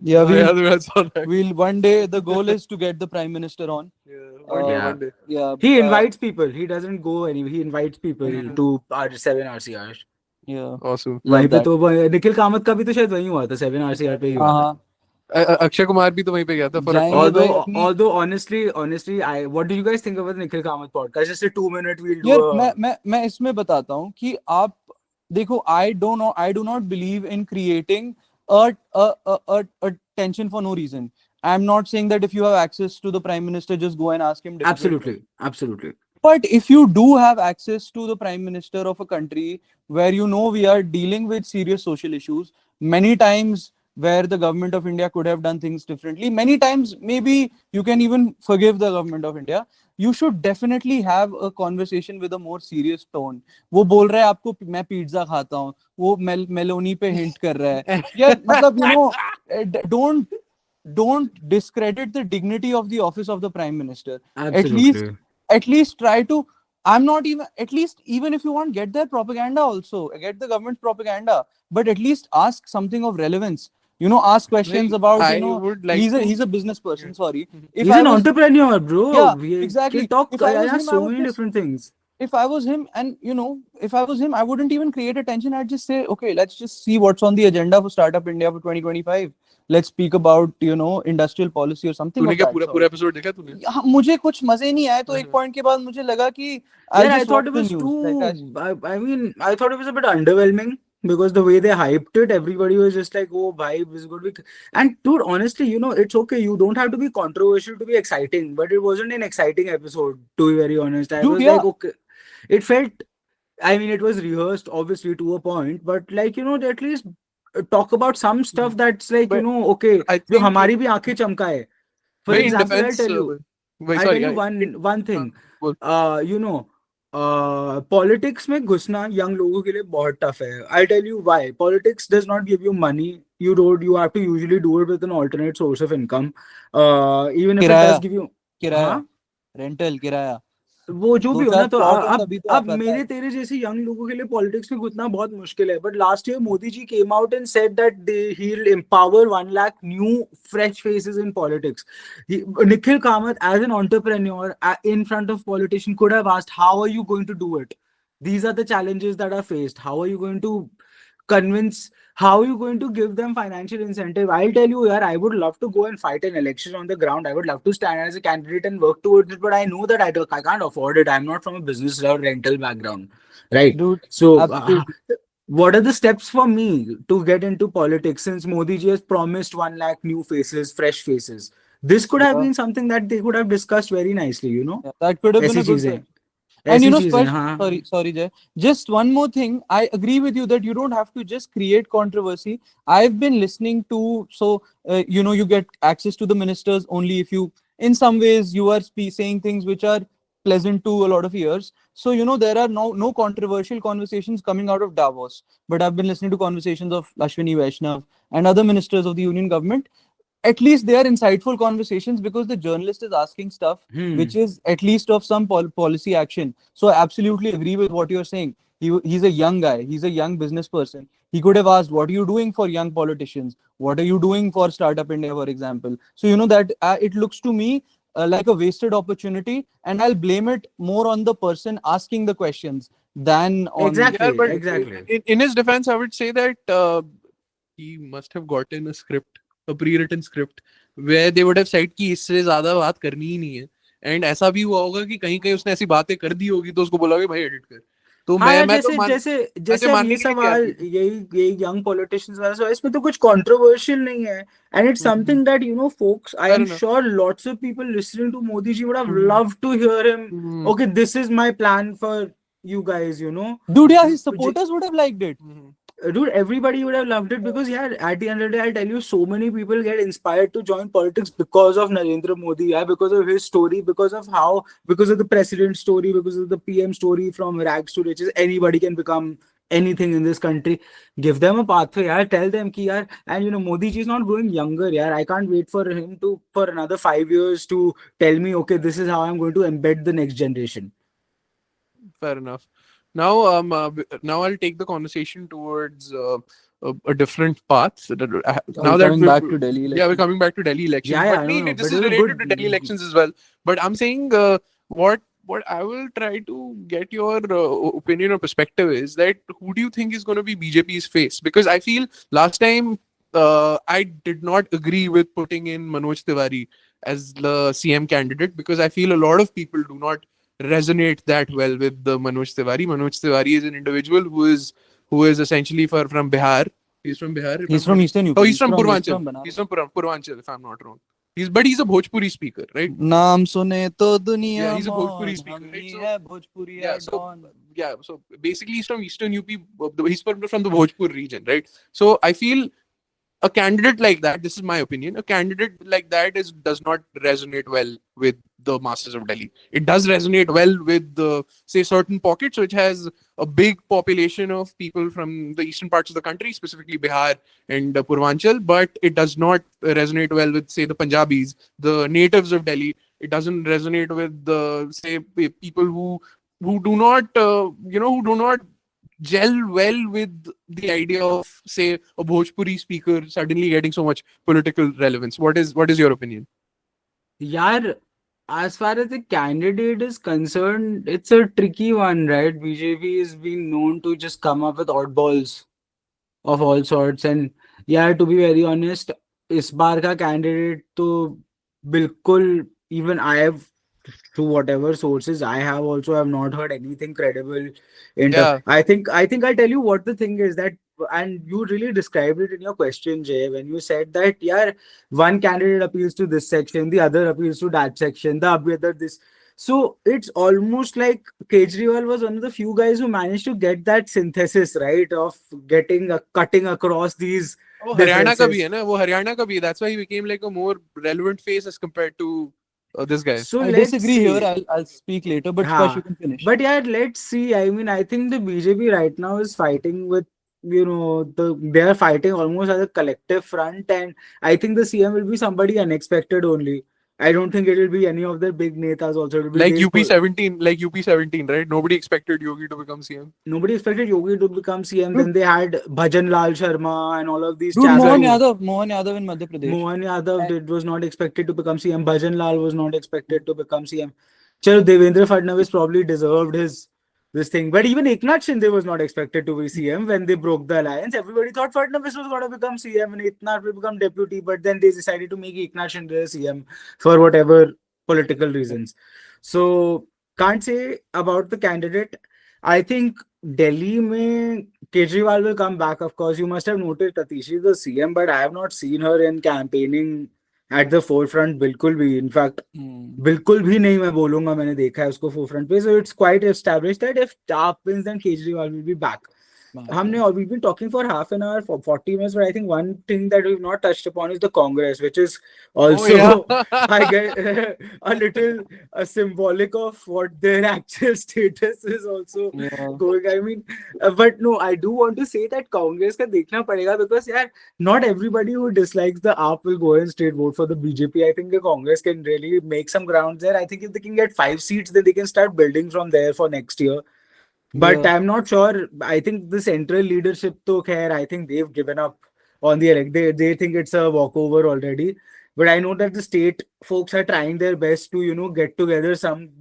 Yeah, I saw that. we'll one day. The goal is to get the prime minister on. Yeah. One day. Yeah. He invites people. He doesn't go anywhere. He invites people Yeah. to R7 RCR. Yeah. Awesome. वहीं पे that. तो निखिल कामत का भी तो शायद वहीं हुआ था, 7 RCR पे ही हुआ था. हाँ. Akshay Kumar भी तो वहीं पे गया था for a जाएंगे talk. भाई. Although honestly, what do you guys think about the Nikhil Kamath podcast? Just a 2-minute we'll do. यार मैं इसमें बताता हूँ कि आप देखो, I do not believe in creating a tension for no reason. I'm not saying that if you have access to the prime minister, just go and ask him. Absolutely. But if you do have access to the prime minister of a country where we are dealing with serious social issues, many times where the government of India could have done things differently, many times maybe you can even forgive the government of India, you should definitely have a conversation with a more serious tone. वो बोल रहा है आपको मैं pizza खाता हूँ, वो Meloni पे हिंट कर रहा है. यार मतलब don't discredit the dignity of the office of the prime minister. Absolutely. At least try to I'm not even, at least, even if you want, get their propaganda also, get the government's propaganda, but at least ask something of relevance. Ask questions Like, about, I would like to. he's a business Yeah. person, sorry. If He's I an was, entrepreneur, bro. yeah, We can exactly. talk. If I I was have him, I so would many just, different things. if I was him, and if I was him, I wouldn't even create attention. I'd just say, okay, let's just see what's on the agenda for Startup India for 2025. Let's speak about, industrial policy or something तूने of क्या that पूरा पूरा sort. Episode देखा तूने? हाँ, मुझे कुछ मजे नहीं आए, तो एक हाँ. पॉइंट के बाद मुझे लगा कि I'll Yeah, I just watch thought it the was news. Like, too. I mean, I thought it was a bit underwhelming because the way they hyped it, everybody was just like, "Oh, vibe this is going to be." And dude, honestly, it's okay. You don't have to be controversial to be exciting, but it wasn't an exciting episode. To be very honest, I dude, was yeah, like, okay, it felt. I mean, it was rehearsed, obviously, to a point, but like at least talk about some stuff that's like But okay, I जो think हमारी भी आंखें चमकाए. For भाई in example, defense. भाई I'll tell sorry. you one thing. Politics में घुसना young लोगों के लिए बहुत tough है. I'll tell you why. Politics does not give you money. You have to usually do it with an alternate source of income. Even if it किराया does give you, किराया हाँ, रेंटल किराया वो जो भी दो हो चार ना, तो प्लॉट हो अब तभी तो आ अब पाता है. मेरे तेरे जैसे यंग लोगों के लिए पॉलिटिक्स में घुसना बहुत मुश्किल है. But last year Modi ji came out and said that he'll empower 1 lakh new fresh faces in politics. Nikhil Kamath as an entrepreneur in front of politician could have asked, how are you going to do it? These are the challenges that are faced. How are you going to convince, how are you going to give them financial incentive? I'll tell you, yeah, I would love to go and fight an election on the ground. I would love to stand as a candidate and work towards it, but I know that I can't afford it. I'm not from a business or rental background, right? Dude, So absolutely. what are the steps for me to get into politics since Modi ji has promised 1 lakh new faces, fresh faces? This could have Yeah, been something that they could have discussed very nicely, yeah, that could have been ऐसी a good चीजें, thing. And चीजें, हाँ. sorry, Jay. Just one more thing. I agree with you that you don't have to just create controversy. I've been listening to, so you get access to the ministers only if you, in some ways, you are saying things which are pleasant to a lot of ears. So there are no controversial conversations coming out of Davos. But I've been listening to conversations of Ashwini Vaishnav and other ministers of the union government. At least they are insightful conversations because the journalist is asking stuff which is at least of some policy action. So I absolutely agree with what you're saying. He's a young guy. He's a young business person. He could have asked, what are you doing for young politicians? What are you doing for Startup India, for example? So, that it looks to me like a wasted opportunity, and I'll blame it more on the person asking the questions than on. Yeah, Exactly, but exactly. in his defense, I would say that he must have gotten a script, a pre-written script, where they would have said कि इससे ज्यादा बात करनी ही नहीं है. And ऐसा भी हुआ होगा कि कहीं कहीं उसने ऐसी बातें कर दी होगी तो उसको बोला होगा भाई एडिट कर. तो हाँ यार, मैं तो जैसे मान जैसे ऐसे जैसे अब मानने ये के लिए तैयार सवाल, भी हूँ. यही यही यंग पॉलिटिशियंस वाला सवाल, इसमें तो कुछ कंट्रोवर्शियल नहीं है. And it's something that folks, I Fair am enough. sure lots of people listening to Modi ji would have Mhm. loved to hear him. Mhm. Okay, this is my plan for you guys. Dude, yeah, his supporters would have liked it. Mhm. Dude, everybody would have loved it because, yeah, at the end of the day, I'll tell you, so many people get inspired to join politics because of Narendra Modi, yeah, because of his story, because of the president's story, because of the PM story, from rags to riches. Anybody can become anything in this country. Give them a pathway, yeah. Tell them ki, yeah, and Modi ji is not growing younger, yeah. I can't wait for him for another 5 years to tell me, okay, this is how I'm going to embed the next generation. Fair enough. Now, now I'll take the conversation towards a different path. Now that Coming back to Delhi we're elections. coming back to Delhi elections, Yeah, but I know, this but it is was a related to good. Delhi elections as well. But I'm saying what I will try to get your opinion or perspective is that who do you think is going to be BJP's face? Because I feel last time I did not agree with putting in Manoj Tiwari as the CM candidate because I feel a lot of people do not resonate that well with the Manoj Tiwari. Manoj Tiwari is an individual who is essentially from Bihar. He's from Bihar. if He's I'm from not- Eastern UP. Oh, he's from He's Purvanchal. from Banaras. He's from Purvanchal, if I'm not wrong. But he's a Bhojpuri speaker, right? नाम सुने तो दुनिया Yeah, he's a Bhojpuri मौन, speaker, हम right? ही So है Bhojpuri yeah, है don. so basically he's from Eastern UP. He's from the Bhojpur region, right? So I feel a candidate like that, this is my opinion, a candidate like that does not resonate well with the masses of Delhi. It does resonate well with say certain pockets which has a big population of people from the eastern parts of the country, specifically Bihar and Purvanchal, but it does not resonate well with say the Punjabis, the natives of Delhi. It doesn't resonate with the say people who who do not who do not gel well with the idea of, say, a Bhojpuri speaker suddenly getting so much political relevance. What is your opinion? Yeah, as far as the candidate is concerned, it's a tricky one, right? BJP is being known to just come up with oddballs of all sorts. And yeah, to be very honest, इस बार का candidate तो बिल्कुल, even I have, through whatever sources I have not heard anything credible. Yeah. I think I'll tell you what the thing is, that, and you really described it in your question, Jay, when you said that, yeah, one candidate appeals to this section, the other appeals to that section, the other this. So it's almost like Kejriwal was one of the few guys who managed to get that synthesis right of getting cutting across these वो हरियाणा का भी differences. है ना, वो हरियाणा का भी है. That's why he became like a more relevant face as compared to this guy. So I let's disagree see. here. I'll speak later, but Sparsh, you can finish. But yeah, let's see. I mean, I think the BJP right now is fighting with, they are fighting almost as a collective front, and I think the CM will be somebody unexpected only. I don't think it will be any of the big netas also. It will be Like these UP17, right? Nobody expected Yogi to become CM. Nobody expected Yogi to become CM. Then they had Bhajan Lal Sharma and all of these Dude, chaps. Mohan Yadav in Madhya Pradesh. Mohan Yadav was not expected to become CM. Bhajan Lal was not expected to become CM. Chalo, Devendra Fadnavis probably deserved this thing. But even Eknath Shinde was not expected to be CM when they broke the alliance. Everybody thought Fadnavis was going to become CM and Eknath will become deputy. But then they decided to make Eknath Shinde CM for whatever political reasons. So, can't say about the candidate. I think Delhi mein Kejriwal will come back. Of course, you must have noticed Atishi is the CM, but I have not seen her in campaigning at the forefront. बिल्कुल भी, in fact, बिल्कुल भी नहीं मैं बोलूंगा, मैंने देखा है उसको forefront पे. So it's quite established that if TAP wins, then Kejriwal will be back. We've been talking for half an hour, for 40 minutes, but I think one thing that we've not touched upon is the Congress, which is also I get a little symbolic of what their actual status is also going. I mean, but no, I do want to say that Congress ka dekhna padega, because yeah, not everybody who dislikes the AAP will go and straight vote for the BJP. I think the Congress can really make some ground there. I think if they can get 5 seats, then they can start building from there for next year. But I'm not sure. I think the central leadership, to khair, I think they've given up on the elect. They think it's a walkover already. But I know that the state folks are trying their best to, get together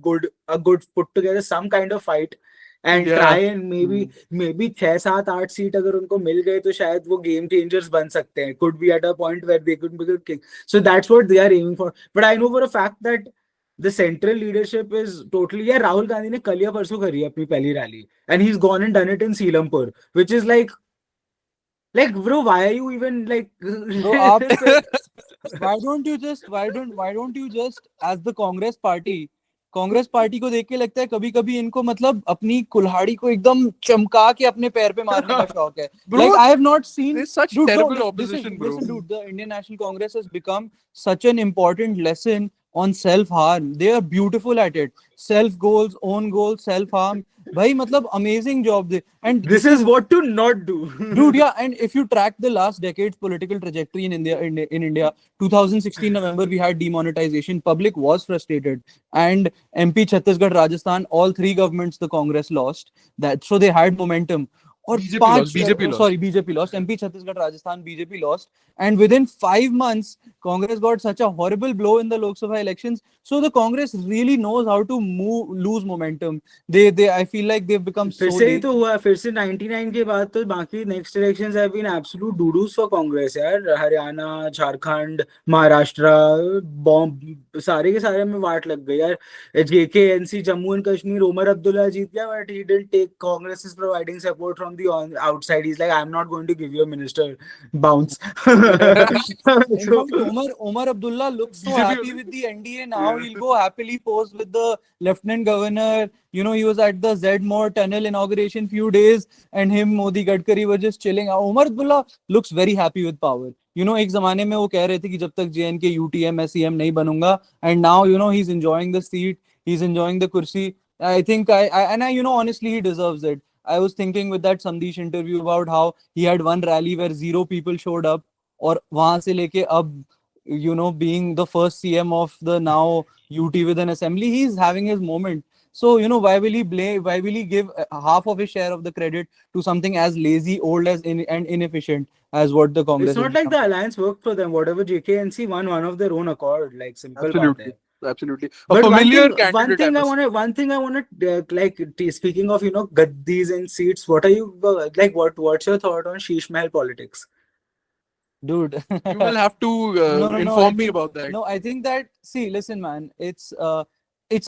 put together some kind of fight and try and maybe 6-7-8 seat अगर उनको मिल गए तो शायद वो game changers बन सकते हैं. Could be at a point where they could become king. So that's what they are aiming for. But I know for a fact that the central leadership is totally. Yeah, Rahul Gandhi ने कल या परसों करी है अपनी पहली rally, and he's gone and done it in Seelampur, which is like bro, why are you even like? Bro, why don't you just as the Congress party को देख के लगता है कभी कभी इनको मतलब अपनी कुल्हाड़ी को एकदम चमका के अपने पैर पे मारने का शौक है. Like I have not seen There's such terrible opposition, bro. Listen, dude, the Indian National Congress has become such an important lesson on self-harm. They are beautiful at it. Self-goals, own goals, self-harm. Bhai, matlab, amazing job. And this is what to not do. Dude, yeah, and if you track the last decade's political trajectory in India, 2016 November, we had demonetization. Public was frustrated. And MP, Chhattisgarh, Rajasthan, all 3 governments the Congress lost. So they had momentum. Or BJP lost. BJP lost. MP, Chhattisgarh, Rajasthan, BJP lost. And within 5 months, Congress got such a horrible blow in the Lok Sabha elections. So the Congress really knows how to lose momentum. I feel like they've become so. फिर से ही तो हुआ, फिर से 99 के बाद तो बाकी next elections have been absolute doo-doos for Congress यार. हरियाणा, झारखंड, महाराष्ट्र, बॉम्ब सारे के सारे में वाट लग गई यार. JKNC, Jammu and Kashmir, Omar Abdullah जीत गया, but he didn't take. Congress is providing support from the outside. He's like, I'm not going to give you a minister. Bounce. Omar Abdullah looks so happy with the NDA now. He'll go happily pose with the Lieutenant Governor. He was at the Zedmore tunnel inauguration few days, and him, Modi, Gadkari were just chilling. Omar Abdullah looks very happy with power. एक जमाने में वो कह रहे थे कि जब तक JNK UTM SEM नहीं बनूंगा, and now he's enjoying the seat, he's enjoying the kursi. I think honestly he deserves it. I was thinking with that Sandesh interview about how he had one rally where 0 people showed up, और वहां से लेके अब being the first CM of the now UT with an assembly, he's having his moment. So, why will he blame? Why will he give half of his share of the credit to something as lazy, old as and inefficient as what the Congress It's not has like become? the alliance worked for them. Whatever JKNC won, one of their own accord. Like simple baat hai. Absolutely. Absolutely. A But familiar candidate, I must. one thing I want to speaking of gaddis and seats. What are you like? What's your thought on Sheesh Mahal politics? Dude. You will have to No, I inform me think about that. no, I think that, see, listen, man, it's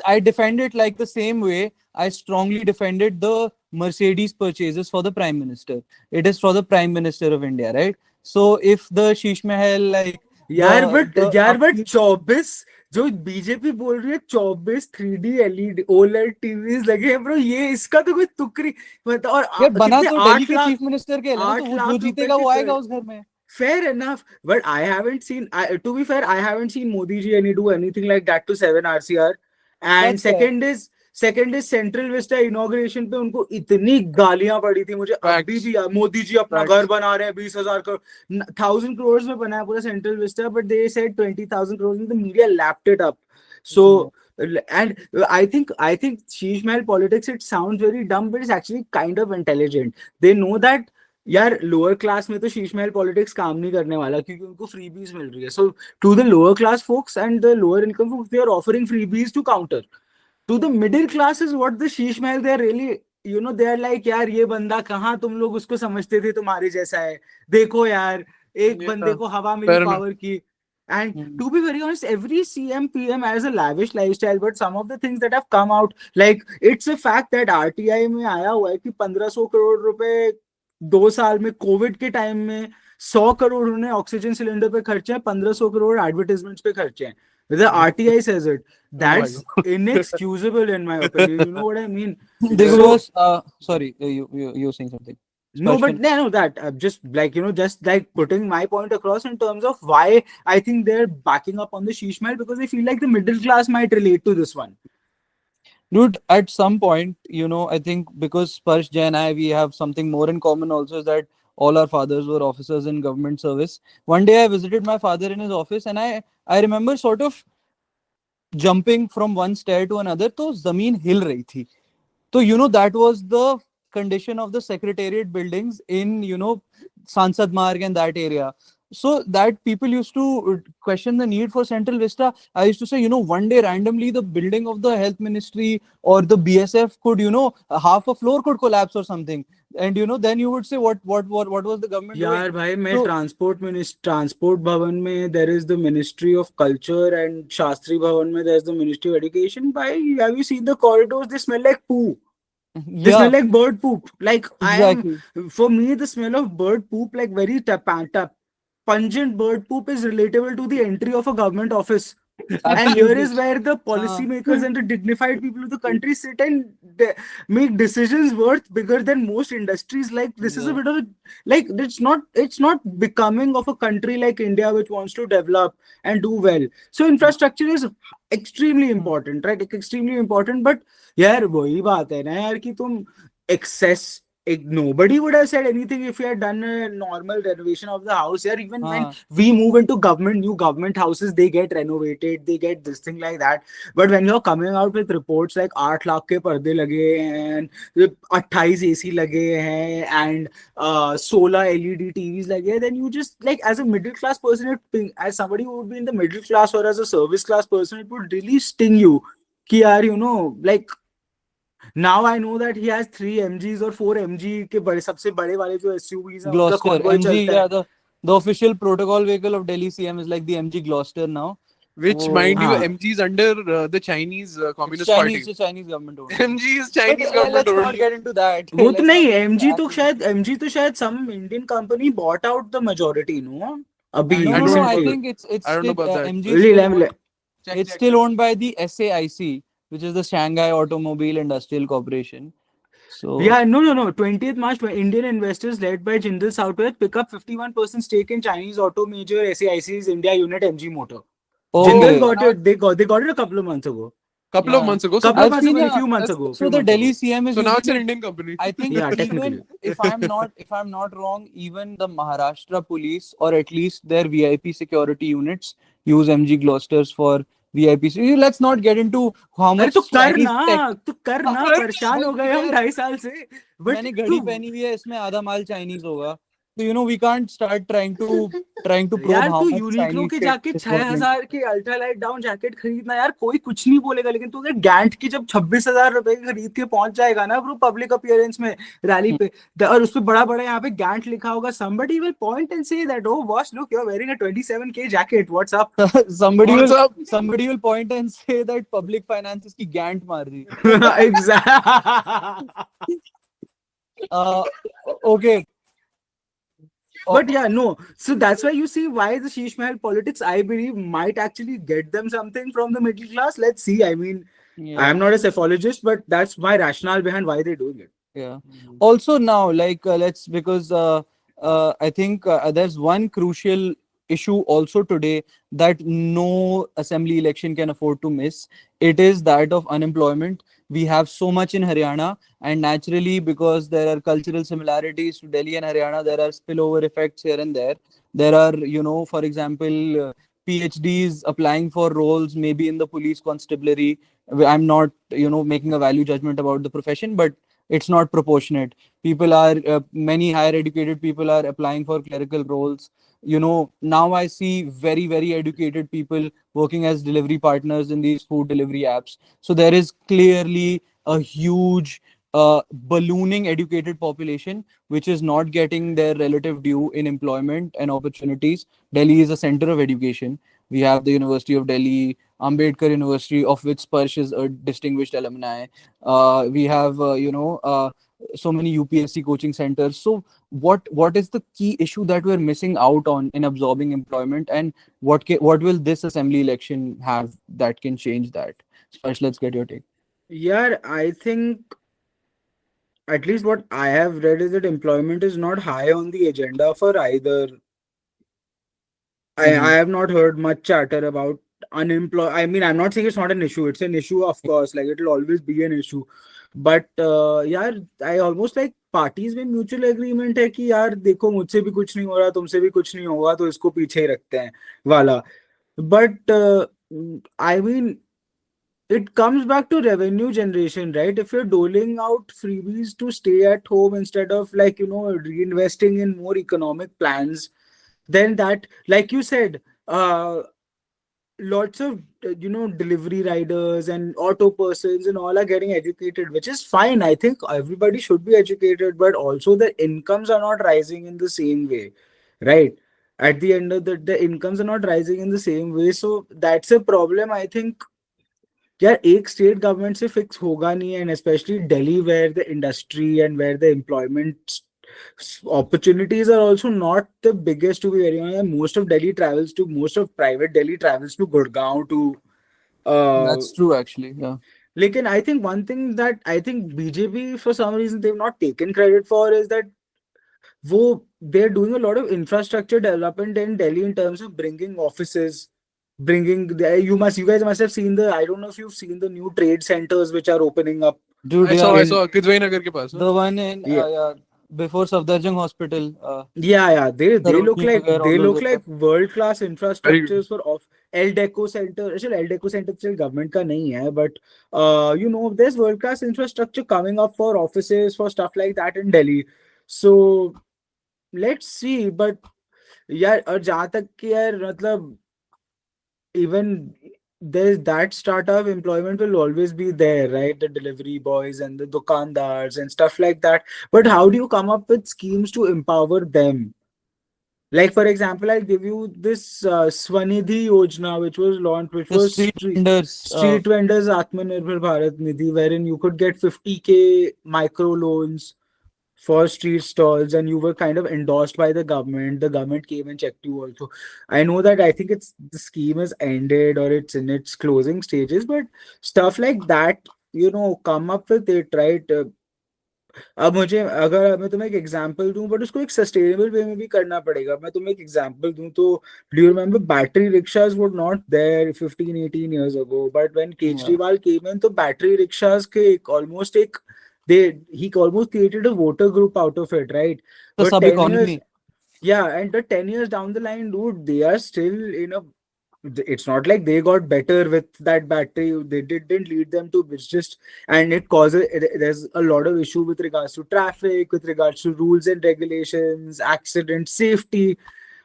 I defend it like the same way I strongly defended the Mercedes purchases for the Prime Minister. It is for the Prime Minister of India, right? So if the Sheesh Mahal, like the यार but upkeep, 24 जो BJP बोल रही है 24 3D LED OLED TVs लगे हैं bro ये इसका तो कोई तुकरी मतलब और यार बना कितने तो दिल्ली 8 के लाख चीफ मिनिस्टर के है ना, तो 8 वो जो लाख रुपए जीतेगा वो के आएगा उस घर में। fair enough but I haven't seen to be fair I haven't seen Modi ji do anything like that to 7 RCR and That's fair. second is Central Vista inauguration पे उनको इतनी गालियां पड़ी थी मुझे अभी भी याद मोदी जी अपना Facts. घर बना रहे हैं 20,000 करोड़ 1,000 crores में बना है पूरा Central Vista but they said 20,000 crores and the media lapped it up so and I think Sheesh Mahal politics it sounds very dumb but it's actually kind of intelligent they know that यार lower class में तो Sheesh Mahal politics काम नहीं करने वाला क्योंकि उनको freebies मिल रही है so to the lower class folks and the lower income folks they are offering freebies to counter to the middle class is what the Sheesh Mahal they are really they are like यार ये बंदा कहाँ तुम लोग उसको समझते थे तुम्हारे जैसा है देखो यार एक Yeah, बंदे को हवा मिली fair enough. पावर की and to be very honest every CM PM has a lavish lifestyle but some of the things that have come out like it's a fact that RTI में आया हुआ है कि 1500 करोड़ रुपए 2 साल में कोविड के टाइम में 100 करोड़ उन्होंने ऑक्सीजन सिलेंडर पे खर्चे हैं 1500 करोड़ एडवर्टाइजमेंट्स पे खर्चे हैं the RTI says it that's inexcusable in my opinion you know what I mean There So- was sorry, you were saying something. no but Sparsh, no that just like just like putting my point across in terms of why I think they're backing up on the Sheesh Mahal because they feel like the middle class might relate to this one dude, at some point, I think because Sparsh, Jay and I, we have something more in common also, is that all our fathers were officers in government service. One day I visited my father in his office and I remember sort of jumping from one stair to another, तो जमीन हिल रही थी. So, that was the condition of the secretariat buildings in, Sansad Marg and that area. So that people used to question the need for Central Vista. I used to say, one day randomly the building of the health ministry or the BSF could, half a floor could collapse or something. And, then you would say, what was the government यार doing? भाई मैं So- transport भवन में there is the Ministry of Culture and Shastri भवन में there's the Ministry of Education भाई have you seen the corridors they smell like poo they Yeah, smell like bird poop like exactly. for me the smell of bird poop like very pungent bird poop is relatable to the entry of a government office and here is where the policymakers and the dignified people of the country sit and make decisions worth bigger than most industries like this is a Yeah. bit of a like it's not becoming of a country like India which wants to develop and do well so infrastructure is extremely important right extremely important but यार वही बात है ना यार कि तुम excess nobody would have said anything if you had done a normal renovation of the house yeah even when we move into new government houses they get renovated they get this thing like that but when you're coming out with reports like 8 lakh ke parde lage and 28 AC lage hain and 16 LED TVs lage hain, then you just like as a middle class person as somebody who would be in the middle class or as a service class person it would really sting you कि यार like now I know that he has 3 MGs or 4 MG के बड़े सबसे बड़े वाले जो SUVs हैं उनका Gloucester, convoy MG, चलता है yeah, the official protocol vehicle of Delhi CM is like the MG Gloucester now. Which, Oh, mind you, हाँ. MG is under the Chinese It's Communist Chinese, Party. it's Chinese government owned. MG is Chinese But, government let's not owned. get into that. वो Let's तो not नहीं get into that. MG तो शायद some Indian company bought out the majority no अभी No, I no, don't no. know. I recently. think it's I don't know still, about that. MG is still owned, Check, it's check, still check. owned by the SAIC, which is the Shanghai Automobile Industrial Corporation. So Yeah, no. 20th March, Indian investors led by Jindal Southwest pick up 51% stake in Chinese auto major SAIC's India unit MG Motor. Jindal okay. got it. They got it a couple of months ago. Couple of Yeah. months ago. So, Couple of I've months seen, ago, a yeah, few months that's- ago. So few the months Delhi ago. CM is so now it's an using Indian company. I think Yeah, even technically. if I'm not wrong, even the Maharashtra police or at least their VIP security units use MG Gloucesters for VIP. So let's not get into how अरे much तो कर Chinese ना, tech. तो कर ना, अरे परेशान हो गए भाई हम यार, 2.5 साल से, बट मैंने तू घड़ी पहनी हुई है, इसमें आधा माल चाइनीज होगा. तो we can't start trying to probe यार how तू much यूनिक्लो Chinese के tech जाके is working. 6,000 के अल्ट्रालाइट डाउन जैकेट खरीदना यार, कोई कुछ नहीं बोलेगा, लेकिन तू अगर गैंट की जब 26,000 रुपए की खरीद के पहुंच जाएगा ना ब्रो पब्लिक अपीयरेंस में, रैली पे, और उस पे बड़ा बड़ा यहाँ पे गैंट लिखा होगा, somebody will point and say that, oh boss, look, you're wearing a 27K jacket, what's up? somebody What's will up? somebody will point and say that public finances की Gantt मार दी. Exactly. uh, okay. But yeah, no. So that's why you see why the Sheesh Mahal politics, I believe, might actually get them something from the middle class. Let's see. I mean, Yeah. I'm not a psephologist, but that's my rationale behind why they're doing it. Yeah. Also now, like let's because I think there's one crucial issue also today that no assembly election can afford to miss. It is that of unemployment. We have so much in Haryana, and naturally, because there are cultural similarities to Delhi and Haryana, there are spillover effects here and there. There are, for example, PhDs applying for roles, maybe in the police constabulary. I'm not, making a value judgment about the profession, but it's not proportionate. People are Many higher educated people are applying for clerical roles. Now I see very very educated people working as delivery partners in these food delivery apps. So there is clearly a huge ballooning educated population which is not getting their relative due in employment and opportunities. Delhi is a center of education. We have the University of Delhi, Ambedkar University, of which Sparsh is a distinguished alumni. We have so many UPSC coaching centers. So what is the key issue that we're missing out on in absorbing employment, and what will this assembly election have that can change that? Sparsh, let's get your take. Yeah, I think at least what I have read is that employment is not high on the agenda for either. I have not heard much chatter about unemployed. I mean, I'm not saying it's not an issue. It's an issue, of course. Like it'll always be an issue. But यार, I almost like parties में mutual agreement है कि यार देखो मुझसे भी कुछ नहीं हो रहा, तुमसे भी कुछ नहीं होगा, तो इसको पीछे ही रखते हैं वाला. But I mean, it comes back to revenue generation, right? If you're doling out freebies to stay at home instead of reinvesting in more economic plans, then that, like you said, lots of delivery riders and auto persons and all are getting educated, which is fine. I think everybody should be educated, but also the incomes are not rising in the same way, right? At the end of the incomes are not rising in the same way, so that's a problem, I think. यार एक state government से fix होगा नहीं है, and specially Delhi where the industry and where the employment opportunities are also not the biggest, to be very honest. Most of private Delhi travels to Gurgaon to That's true, actually. Yeah. लेकिन I think one thing that I think BJP for some reason they've not taken credit for is that they're doing a lot of infrastructure development in Delhi in terms of bringing offices, you guys must have seen I don't know if you've seen the new trade centers which are opening up. Dude, I yeah, saw Kidwai Nagar ke paas. the one in Yeah. yeah, before Safdarjung Hospital. Yeah, they look Sarojini like Nagar, all those areas. world class Very infrastructures for off El Deco Center. Actually, El Deco Center still government का नहीं है, but there's world class infrastructure coming up for offices for stuff like that in Delhi. So let's see, but यार, और जहाँ तक कि यार मतलब even there's that startup employment will always be there, right? The delivery boys and the dukandars and stuff like that. But how do you come up with schemes to empower them? Like, for example, I'll give you this Swanidhi Yojana, which was launched, which The was street vendors. street vendors Atmanirbhar Bharat Nidhi, wherein you could get 50K micro loans for street stalls, and you were kind of endorsed by the government. The government came and checked you also. I know that I think the scheme has ended or it's in its closing stages, but stuff like that, come up with it, right? अब मुझे, अगर मैं तुम्हें एक example दूं, but उसको एक sustainable वे में भी करना पड़ेगा. मैं तुम्हें एक एग्जांपल दूं तो, do you remember battery rickshaws were not there 15-18 years ago, but when Kejriwal came in, तो बैटरी रिक्शास के ऑलमोस्ट एक he almost created a voter group out of it, right? The But sub 10 years, economy. yeah, and the 10 years down the line, dude, they are still in a it's not like they got better with that battery. They didn't lead them to, it's just, and it causes, there's a lot of issue with regards to traffic, with regards to rules and regulations, accident safety,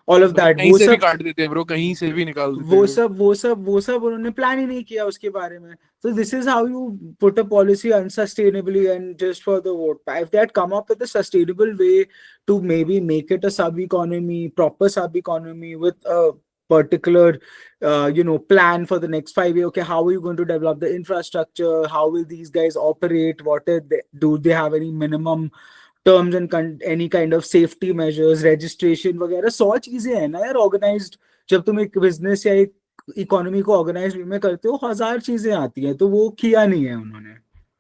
all of भाई that. कहीं वो से भी सब काट देते हैं bro, कहीं से भी निकाल देते वो हैं. सब वो सब वो सब उन्होंने प्लान ही नहीं किया उसके बारे में. So this is how you put a policy unsustainably and just for the vote. If they had come up with a sustainable way to maybe make it a sub economy, proper sub economy with a particular plan for the next 5 years. Okay, how are you going to develop the infrastructure? How will these guys operate? Do they have any minimum terms and any kind of safety measures, registration वगैरह 100 चीजें हैं ना यार organized. जब तुम एक business या एक इकोनॉमी को ऑर्गेनाइज में करते हो, 1000 चीजें आती हैं, तो वो किया नहीं है उन्होंने.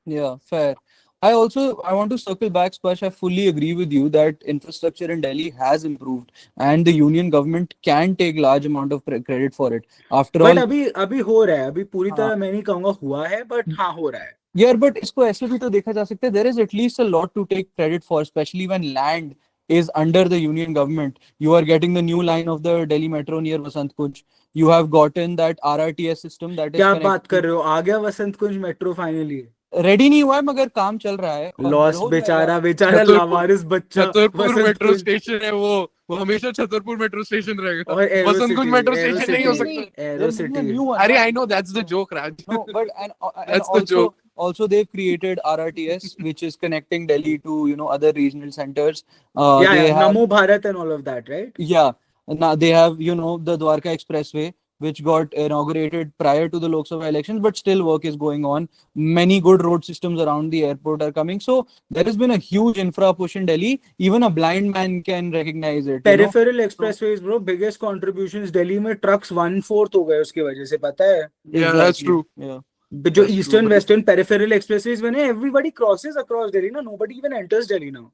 Yeah, fair. I want to circle back, Sparsh. I fully agree with you that infrastructure in Delhi has improved and the union government can take large amount of credit for it. After but all, अभी हो रहा है, अभी पूरी हाँ. तरह मैं नहीं कहूंगा हुआ है, बट हाँ हो रहा है. यार बट इसको ऐसे भी तो देखा जा सकता है, there is at least a lot to take credit for, especially when land is under the union government. You are getting the new line of the Delhi Metro near Vasant Kunj. You have gotten that RRTS system that is क्या बात कर connecting. रहे हो, आ गया वसंत कुंज metro finally. Ready नहीं हुआ है मगर काम चल रहा है और लॉस, हो जाएगा. बेचारा बेचारा छतरपुर लावारिस बच्चा. छतरपुर वसंत मेट्रो कुंज स्टेशन है वो हमेशा छतरपुर मेट्रो स्टेशन रहेगा. और एरो वसंत कुंज सिटी, मेट्रो एरो स्टेशन नहीं हो सिटी, सकता. Arrow They're making a city. new one. अरे I know that's the joke Raj. No, but and That's the also joke. they've created RRTS, which is connecting Delhi to other regional centers. Yeah, They yeah, have Namo Bharat and all of that, right? yeah. Now they have the Dwarka Expressway, which got inaugurated prior to the Lok Sabha elections, but still work is going on. Many good road systems around the airport are coming. So there has been a huge infra push in Delhi. Even a blind man can recognize it. Peripheral expressways bro, biggest contributions Delhi में trucks 1/4 हो गए उसकी वजह से, पता है. Yeah, that's true. Yeah. जो That's eastern true. Western peripheral expressways बने, एवरीबॉडी क्रॉसेस अक्रॉस दिल्ली ना, nobody even enters Delhi now.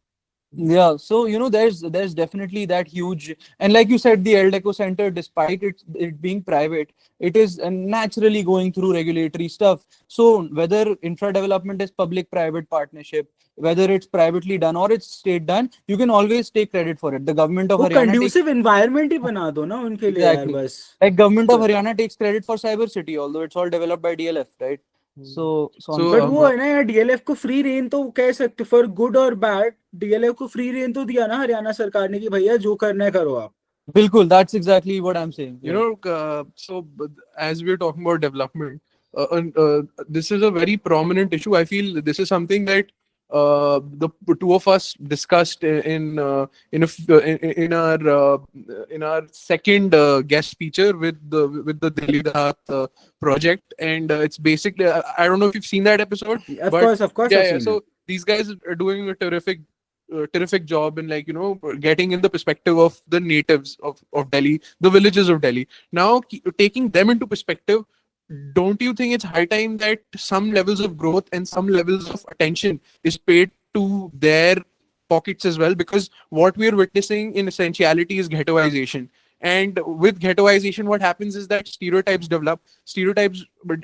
Yeah, so there's definitely that huge, and like you said, the Eldeco Center, despite it being private, it is naturally going through regulatory stuff. So whether infra development is public-private partnership, whether it's privately done or it's state done, you can always take credit for it. The government of वो Haryana conducive environment ही बना दो ना उनके लिए यार, exactly. बस. Like government of Haryana takes credit for Cyber City, although it's all developed by DLF, right? So but वो है ना यार, डीएलएफ को फ्री रेन तो कह सकते, फॉर गुड और बैड, डीएलएफ को फ्री रेन तो दिया ना हरियाणा सरकार ने कि भैया जो करना है करो आप. Bilkul, that's exactly what I'm saying. You know, as we're talking about development, this is a very prominent issue. I feel this is something that the two of us discussed in our second guest feature with the Delhi Dahat project, and it's basically I don't know if you've seen that episode. Of but course yeah, I've yeah. seen So it. these guys are doing a terrific job in getting in the perspective of the natives of Delhi, the villages of Delhi. Now taking them into perspective, don't you think it's high time that some levels of growth and some levels of attention is paid to their pockets as well? Because what we are witnessing in essentiality is ghettoization. And with ghettoization, what happens is that stereotypes develop.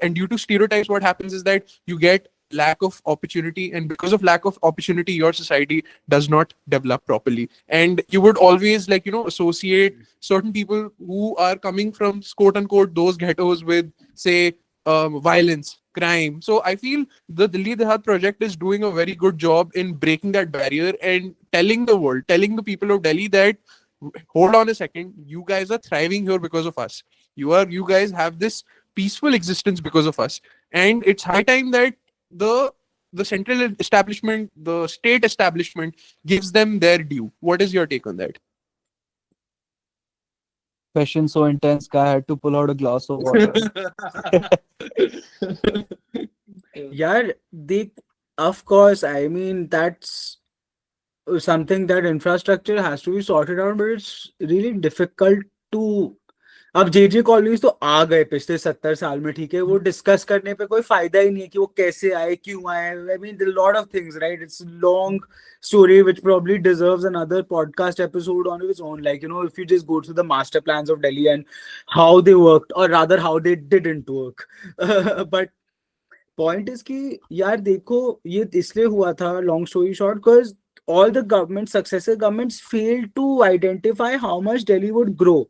And due to stereotypes, what happens is that you get lack of opportunity, and because of lack of opportunity, your society does not develop properly. And you would always associate certain people who are coming from quote unquote those ghettos with, say, violence, crime. So I feel the Delhi Dehat project is doing a very good job in breaking that barrier and telling the people of Delhi that, hold on a second, you guys are thriving here because of us. You guys have this peaceful existence because of us. And it's high time that the central establishment, the state establishment, gives them their due. What is your take on that? Question so intense, I had to pull out a glass of water. यार देख, of course, I mean that's something that infrastructure has to be sorted out, but it's really difficult to. अब JJ colonies तो आ गए पिछले 70 साल में, ठीक है, वो डिस्कस करने पे कोई फायदा ही नहीं है कि वो कैसे आए, क्यों आए. I mean there lot of things, right? It's long story which probably deserves another podcast episode on its own. Like, if you just go through the master plans of Delhi and how they worked, or rather how they didn't work. But point is कि यार देखो, ये इसलिए हुआ था, long story short, because all the successive governments failed to identify how much Delhi would grow.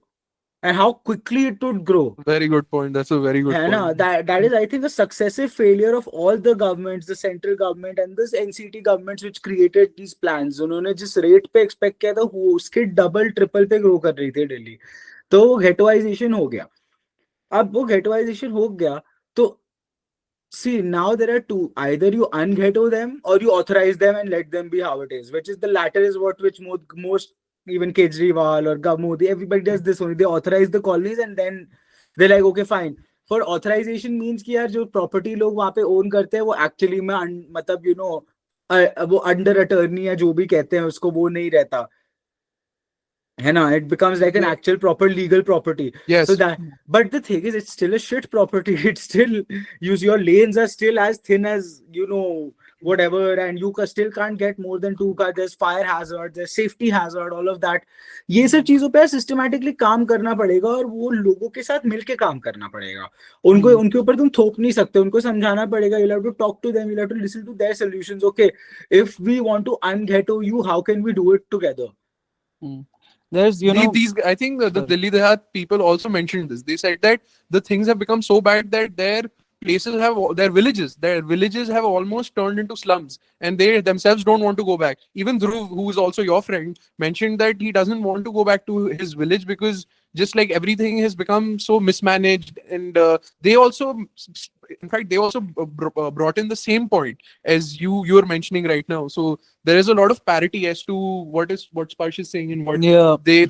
and how quickly it would grow. Very good point. That's a very good है ना, point. that is I think a successive failure of all the governments, the central government and this NCT governments which created these plans. उन्होंने जिस rate पे expect किया था वो उसके double triple पे ग्रो कर रही थी दिल्ली, तो वो ghettoization हो गया. अब वो ghettoization हो गया तो see, now there are two: either you unghetto them or you authorize them and let them be how it is, which is the latter is what which most even Kejriwal or Modi, everybody does this only. They authorize the colonies and then they're like, okay, fine. For authorization means कि यार जो property लोग वहाँ पे own करते हैं वो actually में मतलब you know वो under attorney या जो भी कहते हैं उसको वो नहीं रहता है ना, it becomes like an Yeah. actual proper legal property. Yes. So that, but the thing is, it's still a shit property. It's still your lanes are still as thin as you know whatever, and you still can't get more than 2 cars. There's fire hazard, there's safety hazard, all of that. ये सब चीजों पे systematically काम करना पड़ेगा और वो लोगों के साथ मिलके काम करना पड़ेगा. उनको उनके ऊपर तुम थोप नहीं सकते, उनको समझाना पड़ेगा. You'll have to talk to them, you'll have to listen to their solutions. Okay, if we want to unghetto you, how can we do it together? There's, you know, These I think the Delhi Dehat people also mentioned this. They said that the things have become so bad that their villages have almost turned into slums, and they themselves don't want to go back. Even Dhruv, who is also your friend, mentioned that he doesn't want to go back to his village because just like everything has become so mismanaged, and they also, in fact, they also brought in the same point as you're mentioning right now. So there is a lot of parity as to what Sparsh is saying and what yeah. they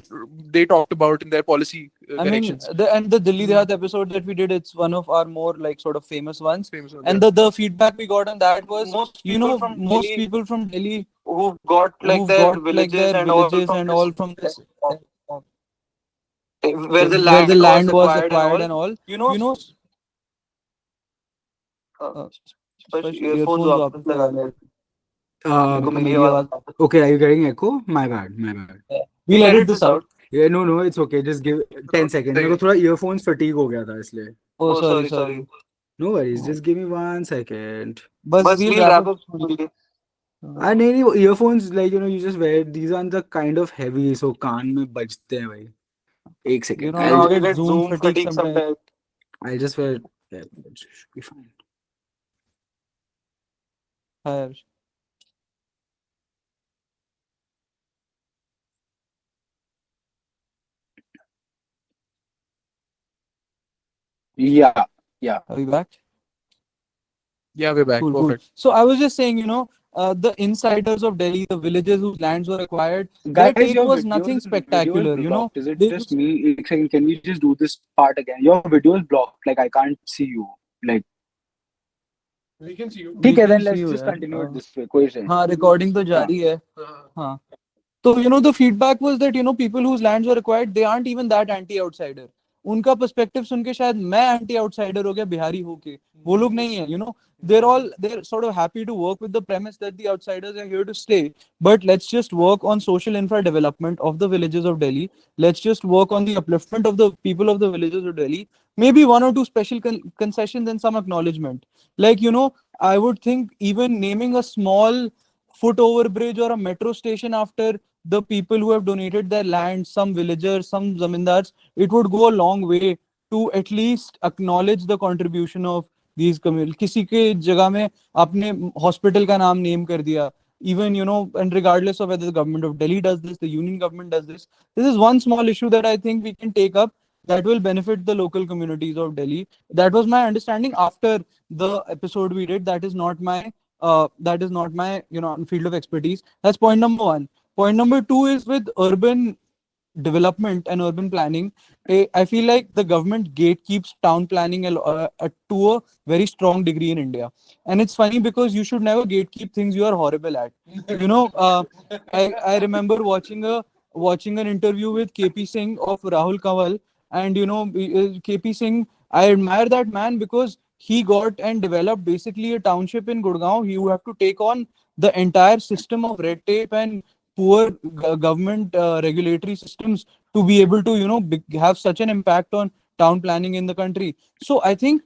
talked about in their policy I mean, directions. the Delhi Dehat episode that we did, it's one of our more like sort of famous ones. Famous one, And yeah. the feedback we got on that was, Most you people know, from most Delhi people from Delhi who've got like who've their got like villages their and all villages from and this, all from this, where the where the land land was acquired and and all. you know, You know, especially earphones earphones वापस वापस लगा लगा ले. ले. मेरे को मेरी मेरी आवाज आवाज. Okay, are you getting echo? My bad, my bad. We'll edit this out. Yeah, no, it's okay. Just give 10 seconds. मेरे को थोड़ा earphones fatigue हो गया था इसलिए. Oh, Oh, sorry, sorry. sorry. No worries, just give me 1 second. But But we'll we'll wrap wrap up. up shortly. नहीं earphones like you know you just wear these are the kind of heavy so कान में बजते हैं भाई. एक second. You know, I'll, you get Zoom fatigue sometimes. I'll just wear. Yeah, it should be fine. Hi, Harsh. Yeah. Are we back? Yeah, we're back. Cool, cool. Perfect. So I was just saying, you know, the insiders of Delhi, the villages whose lands were acquired, Guys, their take your was video nothing is spectacular. You know, blocked. Is it they just used- me? Ek second, can we just do this part again? Your video is blocked. Like I can't see you. Like We can see you. We ठीक है, can then see let's you, just yeah. continue it this way. कोई से. हाँ, recording तो जारी है. हाँ. So, you know, the feedback was that, you know, people whose lands were acquired, they aren't even that anti-outsider. उनका perspective सुन के शायद मैं anti-outsider हो गया बिहारी होके. वो लोग नहीं है, you know. They're sort of happy to work with the premise that the outsiders are here to stay. But let's just work on social infra development of the villages of Delhi. Let's just work on the upliftment of the people of the villages of Delhi. Maybe one or two special concessions and some acknowledgement. Like, you know, I would think even naming a small foot over bridge or a metro station after the people who have donated their land, some villagers, some zamindars, it would go a long way to at least acknowledge the contribution of these communities. किसी के जगह में आपने hospital का नाम name कर दिया. Even, you know, and regardless of whether the government of Delhi does this, the union government does this, this is one small issue that I think we can take up that will benefit the local communities of Delhi. That was my understanding after the episode we did. That is not my you know, field of expertise. That's point number one. Point number two is with urban development and urban planning. I feel like the government gatekeeps town planning to a very strong degree in India. And it's funny because you should never gatekeep things you are horrible at. You know, I remember watching an interview with KP Singh of Rahul Kanwal, and you know, KP Singh, I admire that man because he got and developed basically a township in Gurgaon. He would have to take on the entire system of red tape and poor government regulatory systems to be able to, you know, have such an impact on town planning in the country. So I think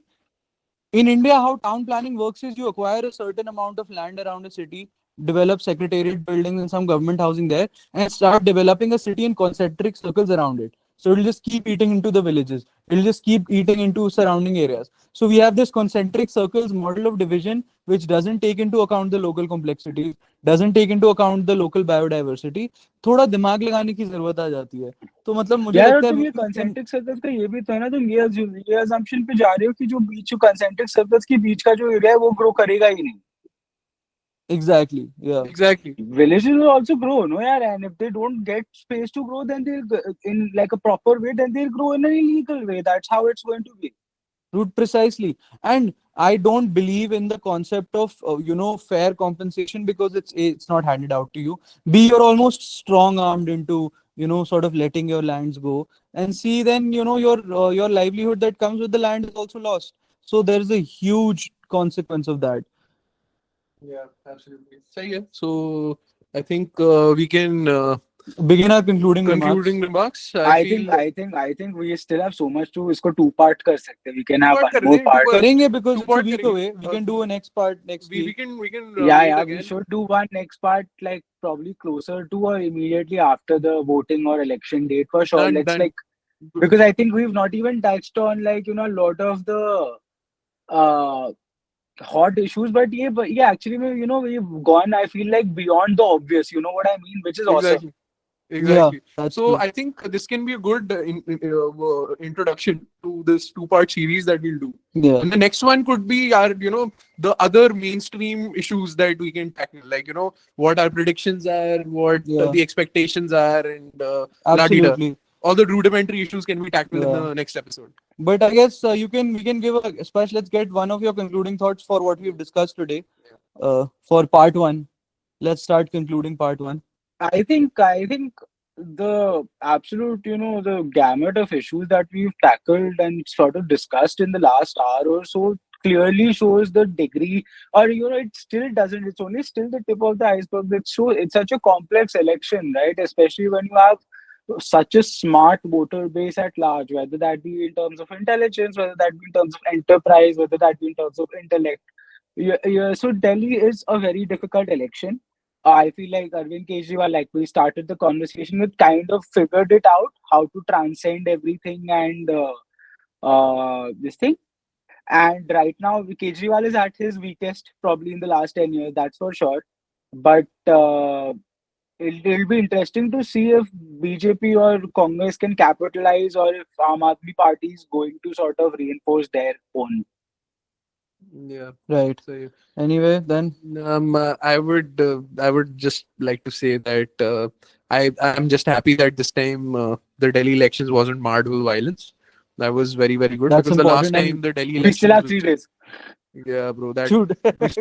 in India, how town planning works is you acquire a certain amount of land around a city, develop secretariat buildings and some government housing there, and start developing a city in concentric circles around it. So it'll just keep eating into the villages. It'll just keep eating into surrounding areas. So we have this concentric circles model of division, which doesn't take into account the local complexities, doesn't take into account the local biodiversity. थोड़ा दिमाग लगाने की जरूरत आ जाती है. तो मतलब मुझे यार, और लगता है तुम ये कंसेंट्रिक सर्कल्स का ये भी तो है ना, तुम ये assumption पे जा रहे हो कि जो बीच कंसेंट्रिक सर्कल्स के बीच का जो एरिया है वो ग्रो करेगा ही नहीं. exactly, yeah. Exactly. Villages will also grow, no, yaar, and if they don't get space to grow, then in like a proper way, then they'll grow in an illegal way. That's how it's going to be. Root precisely. And I don't believe in the concept of fair compensation, because it's not handed out to you. B, you're almost strong armed into sort of letting your lands go. And C, then your livelihood that comes with the land is also lost. So there's a huge consequence of that. Yeah, absolutely. So I think we can Begin our concluding concluding remarks. remarks. I think we still have so much to इसको two part कर सकते हैं. We can have Two-part one कर more दें, part. two-part. करेंगे because it's a Two-part week करेंगे. away. We can do a next part next we week. can Yeah, meet yeah, again. we should do one next part like probably closer to or immediately after the voting or election date for sure. Done, Let's done. because I think we've not even touched on like a lot of the hot issues, but yeah, actually we've gone, I feel like, beyond the obvious. You know what I mean? Which is awesome. Exactly. That's So true. I think this can be a good introduction to this two-part series that we'll do. Yeah. And the next one could be our, the other mainstream issues that we can tackle, like, what our predictions are, what Yeah. the expectations are, and la-di-da. Absolutely. All the rudimentary issues can be tackled in Yeah. the next episode. But I guess we can give a special. Let's get one of your concluding thoughts for what we've discussed today. For part one, let's start concluding part one. I think the absolute, the gamut of issues that we've tackled and sort of discussed in the last hour or so clearly shows the degree, or it still doesn't. It's only still the tip of the iceberg. It's such a complex election, right? Especially when you have such a smart voter base at large, whether that be in terms of intelligence, whether that be in terms of enterprise, whether that be in terms of intellect. Yeah, so Delhi is a very difficult election. I feel like Arvind Kejriwal, like we started the conversation with, kind of figured it out how to transcend everything and this thing. And right now, Kejriwal is at his weakest, probably in the last 10 years, that's for sure. But it'll be interesting to see if BJP or Congress can capitalize, or if Aam Aadmi Party is going to sort of reinforce their own. Yeah. Right. So Anyway, then I would just like to say that I'm just happy that this time the Delhi elections wasn't marred with violence. That was very, very good, That's because the last important, and time the Delhi We elections still have was 3 days. yeah, bro. That shoot.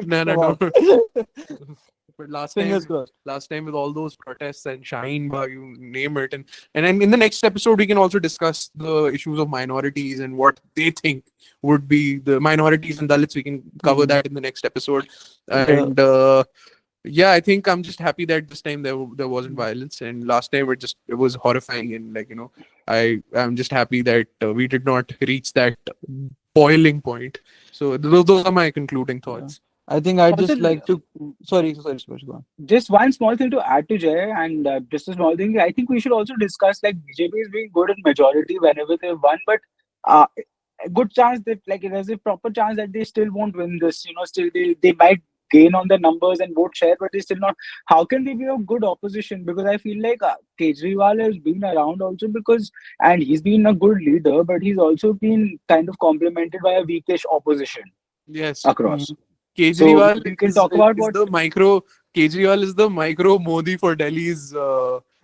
no, Come no. on. But last Fingers time, crossed. with all those protests and Shaheen Bagh, you name it, and then in the next episode we can also discuss the issues of minorities and what they think would be the minorities and Dalits. We can cover Mhm. that in the next episode, Yeah. and yeah, I think I'm just happy that this time there wasn't violence, and last time it was horrifying, and like I'm just happy that we did not reach that boiling point. So those are my concluding thoughts. I think I'd Also, just like to. Sorry, Subhash, go on. just one small thing to add to Jay, and just a small thing. I think we should also discuss, like, BJP is being good in majority whenever they won, but a good chance that, like, there's a proper chance that they still won't win this. Still they might gain on the numbers and vote share, but they still not. How can they be a good opposition? Because I feel like Kejriwal has been around also and he's been a good leader, but he's also been kind of complemented by a weakish opposition Yes. across. Kejriwal So we can talk about what Kejriwal is the micro Modi for Delhi's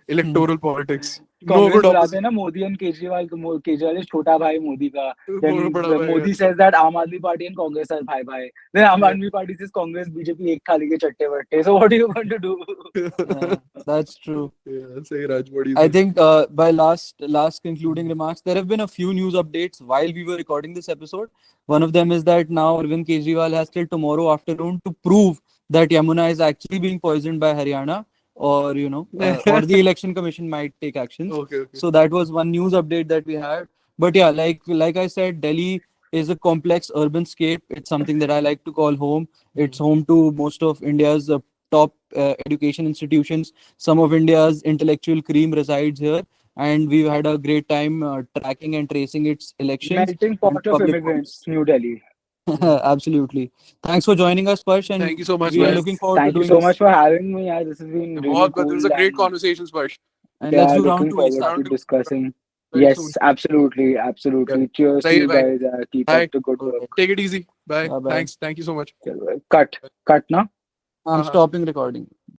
electoral politics. No Congress good बुलाते opposition. हैं ना Modi and Kejriwal को. Kejriwal is छोटा भाई मोदी का. Then बड़ा भाई, Modi yes. says that Aam Aadmi Party and Congress are bhai. Then Aam Aadmi Party says Congress BJP ek थाली के चट्टे बट्टे. So what are you going to do? Yeah, that's true. Yeah, say Raj, what do you I think? think by last concluding remarks, there have been a few news updates while we were recording this episode. One of them is that now Arvind Kejriwal has till tomorrow afternoon to prove that Yamuna is actually being poisoned by Haryana, or or the election commission might take actions. Okay. So that was one news update that we had. But yeah, like I said, Delhi is a complex urban scape. It's something that I like to call home. It's home to most of India's top education institutions. Some of India's intellectual cream resides here. and we've had a great time tracking and tracing its elections. Melting and pot of public immigrants, New Delhi. Absolutely. Thanks for joining us, Sparsh, and Thank you so much, we are guys. looking forward to Thank you doing so this. much for having me. Yeah, this has been really But it was cool. a great And conversation, Sparsh. And let's yeah, do round looking 2 forward ASAP. to discussing. Very Yes, soon. absolutely, absolutely. Yeah. Cheers to Right, you right. guys. Keep Bye. up the good work. Take it easy. Bye. Bye-bye. Thanks. Thank you so much. Cut now. I'm Uh-huh. stopping recording.